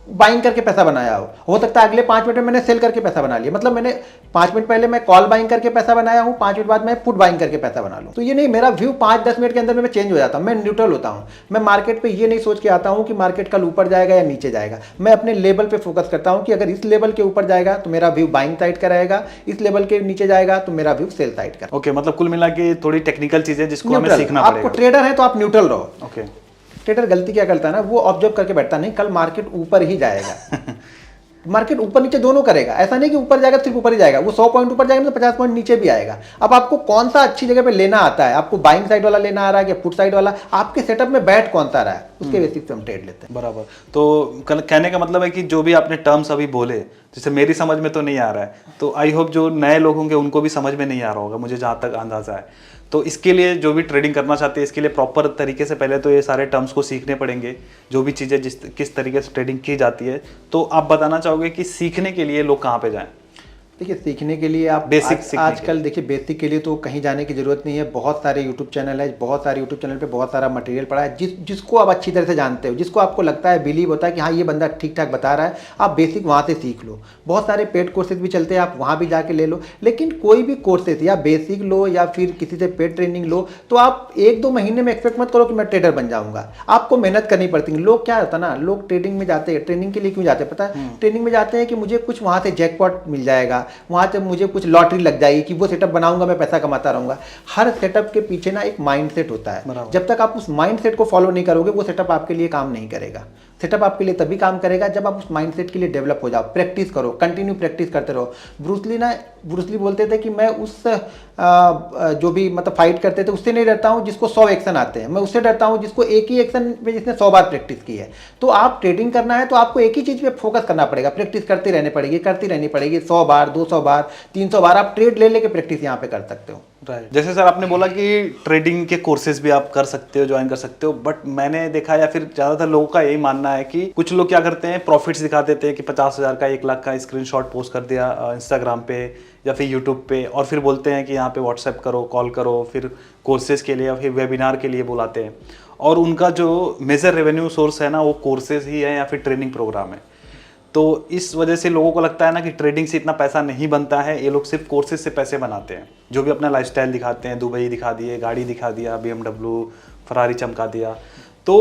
बाइंग करके पैसा बनाया हो सकता है अगले 5 मिनट में मैंने सेल करके पैसा बना लिया। मतलब मैंने 5 मिनट पहले मैं कॉल बाइंग करके पैसा बनाया हूँ, 5 मिनट बाद मैं पुट बाइंग करके पैसा बना लूँ। तो ये नहीं, मेरा व्यू 5-10 मिनट के अंदर में मैं चेंज हो जाता हूँ। मैं न्यूट्रल होता हूँ। मैं मार्केट पे ये नहीं सोच के आता हूँ कि मार्केट कल ऊपर जाएगा या नीचे जाएगा। मैं अपने लेवल पे फोकस करता हूँ कि अगर इस लेवल के ऊपर जाएगा तो मेरा व्यू बाइंग साइड का रहेगा, इस लेवल के नीचे जाएगा तो मेरा व्यू सेल साइड का। ओके, मतलब कुल मिला के थोड़ी टेक्निकल चीजें जिसको हमें सीखना पड़ेगा। आपको ट्रेडर है तो आप न्यूट्रल रहो। ओके। ट्रेडर गलती क्या करता है ना, वो ऑब्जर्व करके बैठता नहीं, कल मार्केट ऊपर ही जाएगा। मार्केट ऊपर नीचे दोनों करेगा। ऐसा नहीं कि ऊपर जाएगा सिर्फ ऊपर ही जाएगा, वो 100 पॉइंट ऊपर जाएगा तो 50 पॉइंट नीचे भी आएगा। अब आपको कौन सा अच्छी जगह पे लेना आता है, आपको बाइंग साइड वाला लेना आ रहा है या पुट साइड वाला, आपके सेटअप में बैठ कौन सा रहा है, उसके बेसिस पे हम ट्रेड लेते हैं। बराबर। तो कहने का मतलब है कि जो भी आपने टर्म्स अभी बोले, जैसे मेरी समझ में तो नहीं आ रहा है, तो आई होप जो नए लोग होंगे उनको भी समझ में नहीं आ रहा होगा, मुझे जहाँ तक अंदाजा है। तो इसके लिए जो भी ट्रेडिंग करना चाहते हैं, इसके लिए प्रॉपर तरीके से पहले तो ये सारे टर्म्स को सीखने पड़ेंगे, जो भी चीज़ें किस तरीके से ट्रेडिंग की जाती है। तो आप बताना चाहोगे कि सीखने के लिए लोग कहाँ पे जाएं? देखिए, सीखने के लिए आप आजकल देखिए बेसिक के लिए तो कहीं जाने की जरूरत नहीं है। बहुत सारे यूट्यूब चैनल है, बहुत सारे यूट्यूब चैनल पे बहुत सारा मटेरियल पड़ा है। जिसको आप अच्छी तरह से जानते हो, जिसको आपको लगता है, बिलीव होता है कि हाँ ये बंदा ठीक ठाक बता रहा है, आप बेसिक वहाँ से सीख लो। बहुत सारे पेड कोर्सेज भी चलते हैं, आप वहाँ भी जाके ले लो। लेकिन कोई भी कोर्सेज या बेसिक लो या फिर किसी से पेड ट्रेनिंग लो, तो आप 1-2 महीने में एक्सपेक्ट मत करो कि मैं ट्रेडर बन जाऊँगा। आपको मेहनत करनी पड़ती है। लोग क्या होता है ना, लोग ट्रेडिंग में जाते हैं, ट्रेनिंग के लिए क्यों जाते हैं पता है? ट्रेनिंग में जाते हैं कि मुझे कुछ वहाँ से जैकपॉट मिल जाएगा, वहाँ से मुझे कुछ लॉटरी लग जाएगी कि वो सेटअप बनाऊंगा, मैं पैसा कमाता रहूंगा। हर सेटअप के पीछे ना एक माइंडसेट होता है। जब तक आप उस माइंडसेट को फॉलो नहीं करोगे, वो सेटअप आपके लिए काम नहीं करेगा। सेटअप आपके लिए तभी काम करेगा जब आप उस माइंडसेट के लिए डेवलप हो जाओ। प्रैक्टिस करो, कंटिन्यू प्रैक्टिस करते रहो। ब्रूसली बोलते थे कि मैं उस जो भी मतलब फाइट करते थे उससे नहीं डरता हूँ जिसको 100 एक्शन आते हैं, मैं उससे डरता हूँ जिसको एक ही एक्शन में जिसने 100 बार प्रैक्टिस की है। तो आप ट्रेडिंग करना है तो आपको एक ही चीज़ पे फोकस करना पड़ेगा, प्रैक्टिस करती रहनी पड़ेगी 100 बार, 200 बार, 300 बार। आप ट्रेड ले लेके प्रैक्टिस यहाँ पे कर सकते हो। राइट। जैसे सर आपने बोला कि ट्रेडिंग के कोर्सेज भी आप कर सकते हो, ज्वाइन कर सकते हो, बट मैंने देखा या फिर ज़्यादातर लोगों का यही मानना है कि कुछ लोग क्या करते हैं, प्रॉफिट्स दिखा देते हैं कि 50,000 का 1 लाख का स्क्रीनशॉट पोस्ट कर दिया इंस्टाग्राम पे या फिर यूट्यूब पे, और फिर बोलते हैं कि यहाँ पे व्हाट्सएप करो, कॉल करो, फिर कोर्सेज के लिए या फिर वेबिनार के लिए बुलाते हैं, और उनका जो मेजर रेवेन्यू सोर्स है ना वो कोर्सेज ही है या फिर ट्रेनिंग प्रोग्राम है। तो इस वजह से लोगों को लगता है ना कि ट्रेडिंग से इतना पैसा नहीं बनता है, ये लोग सिर्फ कोर्सेज से पैसे बनाते हैं। जो भी अपना लाइफस्टाइल दिखाते हैं, दुबई दिखा दिए, गाड़ी दिखा दिया, BMW, फरारी चमका दिया, तो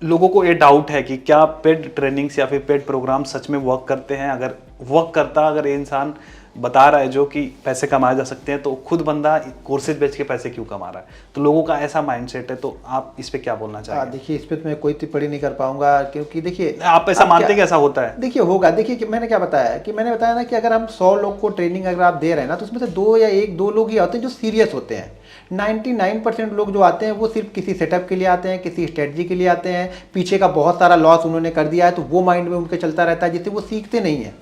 लोगों को ये डाउट है कि क्या पेड ट्रेनिंग्स या फिर पेड प्रोग्राम सच में वर्क करते हैं। अगर वर्क करता, अगर ये इंसान बता रहा है जो कि पैसे कमाए जा सकते हैं, तो खुद बंदा कोर्सेज बेच के पैसे क्यों कमा रहा है? तो लोगों का ऐसा माइंडसेट है। तो आप इस पे क्या बोलना चाहेंगे? देखिए, इस पे तो मैं कोई टिप्पणी नहीं कर पाऊंगा, क्योंकि देखिए आप ऐसा मानते हैं कि ऐसा होता है? देखिए होगा। देखिए मैंने क्या बताया कि मैंने बताया ना कि अगर हम 100 लोग को ट्रेनिंग अगर आप दे रहे हैं ना, तो उसमें से 2 या 1-2 लोग ही होते हैं जो सीरियस होते हैं। 99% लोग जो आते हैं वो सिर्फ किसी सेटअप के लिए आते हैं, किसी स्ट्रेटजी के लिए आते हैं, पीछे का बहुत सारा लॉस उन्होंने कर दिया है तो वो माइंड में उनके चलता रहता है, जिससे वो सीखते नहीं है।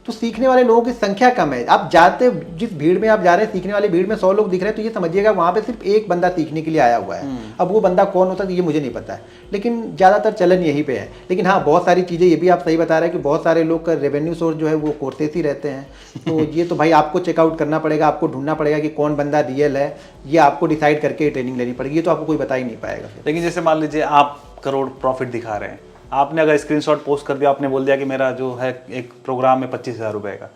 तो सीखने वाले लोगों की संख्या कम है। आप जाते, जिस भीड़ में आप जा रहे हैं, सीखने वाली भीड़ में 100 लोग दिख रहे हैं, तो ये समझिएगा वहाँ पे सिर्फ एक बंदा सीखने के लिए आया हुआ है। अब वो बंदा कौन होता है ये मुझे नहीं पता है, लेकिन ज़्यादातर चलन यहीं पे है। लेकिन हाँ, बहुत सारी चीज़ें, ये भी आप सही बता रहे हैं कि बहुत सारे लोग का रेवेन्यू सोर्स जो है वो कोर्सेस ही रहते हैं। तो ये तो भाई आपको चेकआउट करना पड़ेगा, आपको ढूंढना पड़ेगा कि कौन बंदा रियल है, ये आपको डिसाइड करके ट्रेनिंग लेनी पड़ेगी। ये तो आपको कोई बता ही नहीं पाएगा। लेकिन जैसे मान लीजिए आप करोड़ प्रॉफिट दिखा रहे हैं, आपने अगर स्क्रीनशॉट पोस्ट कर दिया, आपने बोल दिया कि मेरा जो है एक प्रोग्राम है 25,000 रुपये का,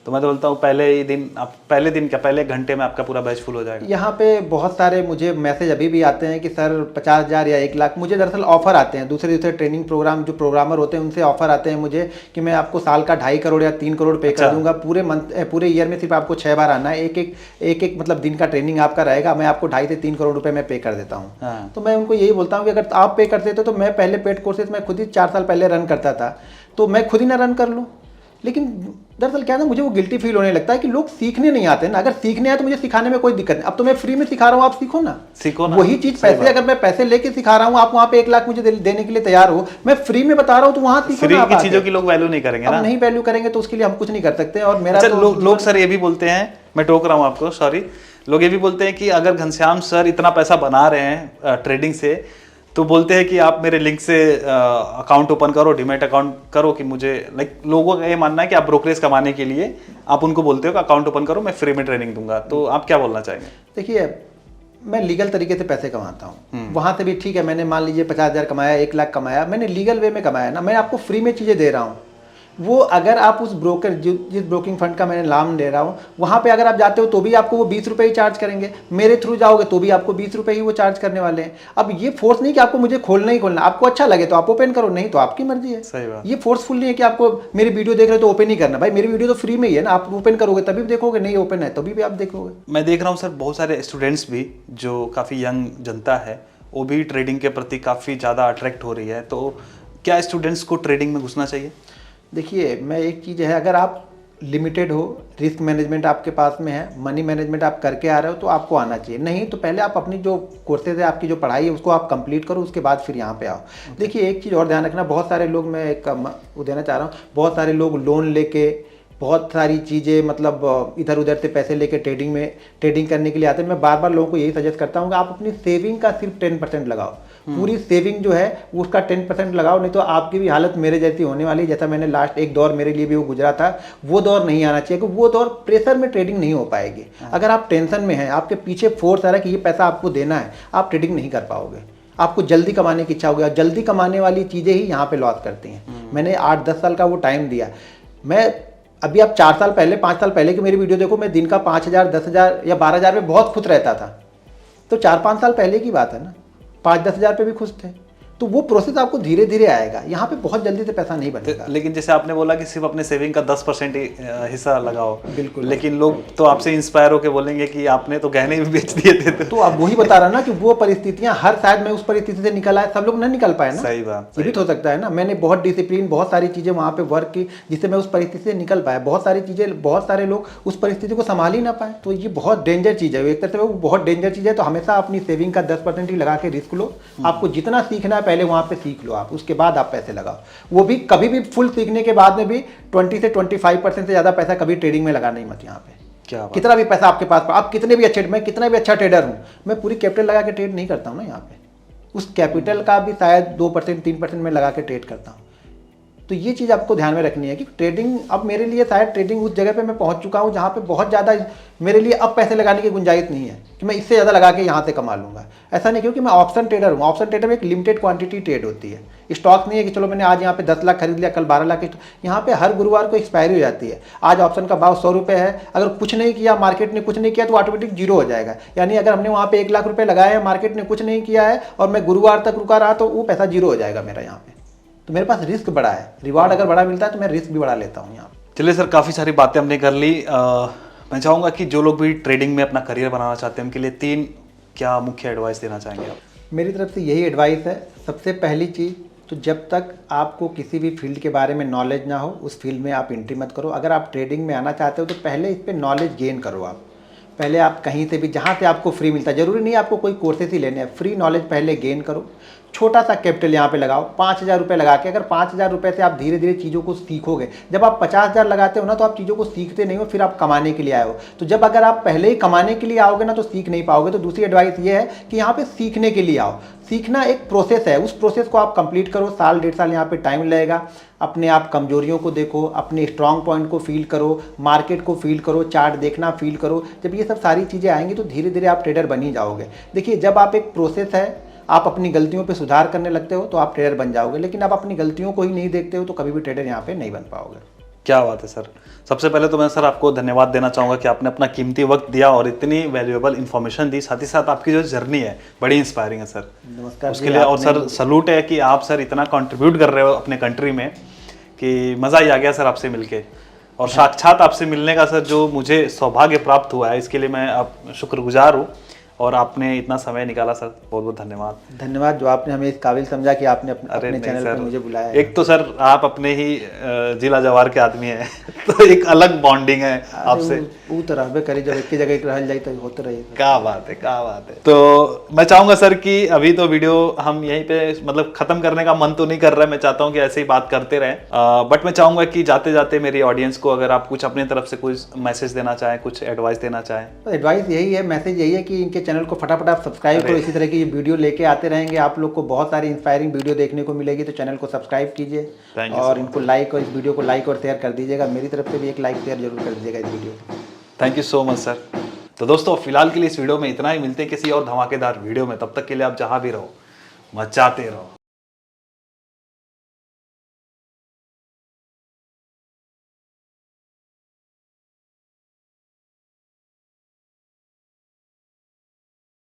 तो मैं तो बोलता हूँ पहले एक घंटे में आपका पूरा बैच फुल हो जाएगा। यहाँ पे बहुत सारे मुझे मैसेज अभी भी आते हैं कि सर 50,000 या 1 लाख, मुझे दरअसल ऑफर आते हैं दूसरे ट्रेनिंग प्रोग्राम जो प्रोग्रामर होते हैं उनसे ऑफर आते हैं मुझे कि मैं आपको साल का 2.5 करोड़ या 3 करोड़ पे कर दूंगा, पूरे ईयर में सिर्फ आपको 6 बार आना है, एक मतलब दिन का ट्रेनिंग आपका रहेगा, मैं आपको 2.5 से 3 करोड़ रुपए मैं पे कर देता हूँ। तो मैं उनको यही बोलता हूँ कि अगर आप पे कर देते तो मैं पहले पेड कोर्सेज मैं खुद ही 4 साल पहले रन करता था, तो मैं खुद ही ना रन कर लूँ। लेकिन दरअसल क्या है ना, मुझे वो गिल्टी फील होने लगता है कि लोग सीखने नहीं आते ना। अगर सीखने आए तो मुझे सिखाने में कोई दिक्कत नहीं। अब तो मैं फ्री में सिखा रहा हूँ, आप सीखो ना। वही चीज पैसे, अगर मैं पैसे लेके सिखा रहा हूँ, आप वहाँ पे 1 लाख मुझे देने के लिए तैयार हो, मैं फ्री में बता रहा हूँ, तो वहाँ सीखो ना। फ्री की चीजों की लोग वैल्यू नहीं करेंगे ना, नहीं वैल्यू करेंगे तो उसके लिए हम कुछ नहीं कर सकते। और मेरा लोग सर ये भी बोलते हैं, मैं टोक रहा हूँ आपको, सॉरी, लोग ये भी बोलते हैं कि अगर घनश्याम सर इतना पैसा बना रहे हैं ट्रेडिंग से, तो बोलते हैं कि आप मेरे लिंक से अकाउंट ओपन करो, डीमैट अकाउंट करो, कि मुझे लोगों का ये मानना है कि आप ब्रोकरेज कमाने के लिए आप उनको बोलते हो कि अकाउंट ओपन करो, मैं फ्री में ट्रेनिंग दूंगा। तो आप क्या बोलना चाहेंगे? देखिए, मैं लीगल तरीके से पैसे कमाता हूँ, वहाँ से भी ठीक है। मैंने मान लीजिए 50,000 कमाया, 1 लाख कमाया, मैंने लीगल वे में कमाया ना। मैं आपको फ्री में चीज़ें दे रहा हूँ। वो अगर आप उस ब्रोकर जिस ब्रोकिंग फंड का मैंने नाम दे रहा हूँ, वहाँ पे अगर आप जाते हो तो भी आपको वो 20 रुपये ही चार्ज करेंगे। मेरे थ्रू जाओगे तो भी आपको 20 रुपये ही वो चार्ज करने वाले हैं। अब ये फोर्स नहीं कि आपको मुझे खोलना ही खोलना, आपको अच्छा लगे तो आप ओपन करो, नहीं तो आपकी मर्जी है। सही बात। ये फोर्सफुल नहीं है कि आपको मेरी वीडियो देख रहे हो तो ओपन ही करना। भाई मेरी वीडियो तो फ्री में ही है ना, आप ओपन करोगे तभी देखोगे, नहीं ओपन है तभी भी आप देखोगे। मैं देख रहा हूँ सर, बहुत सारे स्टूडेंट्स भी जो काफ़ी यंग जनता है वो भी ट्रेडिंग के प्रति काफ़ी ज़्यादा अट्रैक्ट हो रही है। तो क्या स्टूडेंट्स को ट्रेडिंग में घुसना चाहिए? देखिए, मैं एक चीज़ है, अगर आप लिमिटेड हो, रिस्क मैनेजमेंट आपके पास में है, मनी मैनेजमेंट आप करके आ रहे हो, तो आपको आना चाहिए। नहीं तो पहले आप अपनी जो कोर्सेज है, आपकी जो पढ़ाई है, उसको आप कंप्लीट करो, उसके बाद फिर यहाँ पे आओ। देखिए, एक चीज़ और ध्यान रखना, बहुत सारे लोग, मैं एक वो देना चाह रहा हूँ, बहुत सारे लोग लोन लेके बहुत सारी चीज़ें मतलब इधर उधर से पैसे लेके ट्रेडिंग करने के लिए आते हैं। मैं बार बार लोगों को यही सजेस्ट करता हूँ कि आप अपनी सेविंग का सिर्फ 10% लगाओ। पूरी सेविंग जो है उसका 10% लगाओ, नहीं तो आपकी भी हालत मेरे जैसी होने वाली। जैसा मैंने लास्ट एक दौर मेरे लिए भी वो गुजरा था, वो दौर नहीं आना चाहिए, क्योंकि वो दौर प्रेशर में ट्रेडिंग नहीं हो पाएगी। अगर आप टेंशन में हैं, आपके पीछे फोर्स आ रहा है कि ये पैसा आपको देना है, आप ट्रेडिंग नहीं कर पाओगे। आपको जल्दी कमाने की इच्छा होगी, और जल्दी कमाने वाली चीज़ें ही यहाँ पे लॉस करती हैं। मैंने 8-10 साल का वो टाइम दिया। मैं अभी आप 4 साल पहले 5 साल पहले की मेरी वीडियो देखो, मैं दिन का 5,000 10,000 या 12,000 में बहुत खुश रहता था। तो 4-5 साल पहले की बात है ना, 5-10 हज़ार पे भी खुश थे। तो वो प्रोसेस आपको धीरे धीरे आएगा, यहाँ पे बहुत जल्दी से पैसा नहीं बनेगा। लेकिन जैसे आपने बोला कि सिर्फ अपने सेविंग का 10% हिस्सा लगाओ, बिल्कुल। लेकिन लोग तो आपसे इंस्पायर होकर बोलेंगे कि आपने तो गहने भी बेच दिए थे। तो आप वही बता रहा ना कि वो परिस्थितियां, हर शायद मैं उस परिस्थिति से निकल आया, सब लोग नहीं निकल पाए ना। सही बात, ये भी तो हो सकता है ना। मैंने बहुत डिसिप्लिन, बहुत सारी चीजें वहाँ पे वर्क की, जिससे मैं उस परिस्थिति से निकल पाया। बहुत सारी चीजें, बहुत सारे लोग उस परिस्थिति को संभाल ही ना पाए। तो ये बहुत डेंजर चीज़ है, एक तरह से वो बहुत डेंजर चीज़ है। तो हमेशा अपनी सेविंग का 10% ही लगा के रिस्क लो। आपको जितना सीखना है पहले वहाँ पे सीख लो आप, उसके बाद आप पैसे लगाओ। वो भी कभी भी फुल सीखने के बाद में भी 20 से 25% से ज़्यादा पैसा कभी ट्रेडिंग में लगाना ही मत। यहाँ पे क्या कितना भी पैसा आपके पास, आप कितने भी अच्छे, मैं कितना भी अच्छा ट्रेडर हूँ, मैं पूरी कैपिटल लगा के ट्रेड नहीं करता हूँ ना। यहाँ पे उस कैपिटल का भी शायद 2% 3% में लगा के ट्रेड करता हूँ। तो ये चीज़ आपको ध्यान में रखनी है कि ट्रेडिंग, अब मेरे लिए शायद ट्रेडिंग उस जगह पे मैं पहुंच चुका हूं जहां पे बहुत ज़्यादा मेरे लिए अब पैसे लगाने की गुंजाइश नहीं है कि मैं इससे ज़्यादा लगा के यहाँ से कमा लूँगा। ऐसा नहीं, क्योंकि मैं ऑप्शन ट्रेडर हूँ। ऑप्शन ट्रेडर में एक लिमिटेड क्वांटिटी ट्रेड होती है। स्टॉक नहीं है कि चलो मैंने आज यहाँ पे 10 लाख खरीद लिया, कल 12 लाख। यहाँ पे हर गुरुवार को एक्सपायरी हो जाती है। आज ऑप्शन का भाव 100 रुपये है, अगर कुछ नहीं किया, मार्केट ने कुछ नहीं किया, तो ऑटोमेटिक जीरो हो जाएगा। यानी अगर हमने वहाँ पे 1 लाख रुपये लगाए हैं, मार्केट ने कुछ नहीं किया है और मैं गुरुवार तक रुका रहा, तो वो पैसा जीरो हो जाएगा मेरा यहाँ पे। तो मेरे पास रिस्क बड़ा है, रिवार्ड अगर बड़ा मिलता है तो मैं रिस्क भी बड़ा लेता हूँ यहाँ। चलिए सर, काफ़ी सारी बातें हमने कर ली। मैं चाहूँगा कि जो लोग भी ट्रेडिंग में अपना करियर बनाना चाहते हैं, उनके लिए 3 क्या मुख्य एडवाइस देना चाहेंगे आप? मेरी तरफ से यही एडवाइस है। सबसे पहली चीज़ तो, जब तक आपको किसी भी फील्ड के बारे में नॉलेज ना हो, उस फील्ड में आप एंट्री मत करो। अगर आप ट्रेडिंग में आना चाहते हो तो पहले इस पर नॉलेज गेन करो आप। पहले आप कहीं से भी, जहाँ से आपको फ्री मिलता है, जरूरी नहीं आपको कोई कोर्सेस ही लेने हैं, फ्री नॉलेज पहले गेन करो। छोटा सा कैपिटल यहाँ पे लगाओ, 5,000 रुपये लगा के, अगर 5,000 रुपये से आप धीरे धीरे चीज़ों को सीखोगे, जब आप 50,000 लगाते हो ना तो आप चीज़ों को सीखते नहीं हो, फिर आप कमाने के लिए आए हो। तो जब अगर आप पहले ही कमाने के लिए आओगे ना तो सीख नहीं पाओगे। तो दूसरी एडवाइस ये है कि यहाँ पे सीखने के लिए आओ। सीखना एक प्रोसेस है, उस प्रोसेस को आप कंप्लीट करो। साल 1.5 साल यहाँ पे टाइम लगेगा। अपने आप कमजोरियों को देखो, अपने स्ट्रांग पॉइंट को फील करो, मार्केट को फील करो, चार्ट देखना फील करो। जब ये सब सारी चीज़ें आएंगी तो धीरे धीरे आप ट्रेडर बन ही जाओगे। देखिए, जब आप एक प्रोसेस है, आप अपनी गलतियों पे सुधार करने लगते हो तो आप ट्रेडर बन जाओगे, लेकिन आप अपनी गलतियों को ही नहीं देखते हो तो कभी भी ट्रेडर यहाँ पे नहीं बन पाओगे। क्या बात है सर। सबसे पहले तो मैं सर आपको धन्यवाद देना चाहूँगा कि आपने अपना कीमती वक्त दिया और इतनी वैल्यूएबल इन्फॉर्मेशन दी। साथ ही साथ आपकी जो जर्नी है बड़ी इंस्पायरिंग है सर। नमस्कार उसके लिए और सर सलूट है कि आप सर इतना कंट्रीब्यूट कर रहे हो अपने कंट्री में कि मज़ा ही आ गया सर आपसे मिलके। और साक्षात आपसे मिलने का सर जो मुझे सौभाग्य प्राप्त हुआ है, इसके लिए मैं आप शुक्रगुजार हूँ। और आपने इतना समय निकाला सर, बहुत बहुत धन्यवाद। धन्यवाद जो आपने हमें इस काबिल समझा कि आपने अपने चैनल पर मुझे बुलाया है। एक तो सर आप अपने ही जिला जवार के आदमी हैं तो एक अलग बॉन्डिंग है आपसे। वो तो रहबे करे, जब एक ही जगह रह जाए तो होते रहे। क्या बात है, क्या बात है। तो मैं चाहूंगा सर कि अभी तो वीडियो हम यहीं पे मतलब खत्म करने का मन तो नहीं कर रहा है। मैं चाहता हूँ कि ऐसे ही बात करते रहें। बट मैं चाहूंगा कि जाते जाते मेरी ऑडियंस को अगर आप कुछ अपनी तरफ से कुछ मैसेज देना चाहें, कुछ एडवाइस देना चाहें। तो एडवाइस यही है, मैसेज यही है कि इनके चैनल को फटाफट आप सब्सक्राइब करो। इसी तरह की ये वीडियो लेके आते रहेंगे, आप लोग को बहुत सारी इंस्पायरिंग वीडियो देखने को मिलेगी। तो चैनल को सब्सक्राइब कीजिए और इनको लाइक और इस वीडियो को लाइक और शेयर कर दीजिएगा। मेरी तरफ से भी एक लाइक शेयर जरूर कर दीजिएगा इस वीडियो को। Thank you so much sir. तो दोस्तों फिलहाल के लिए इस वीडियो में इतना ही। मिलते हैं किसी और धमाकेदार वीडियो में, तब तक के लिए आप जहां भी रहो मचाते रहो।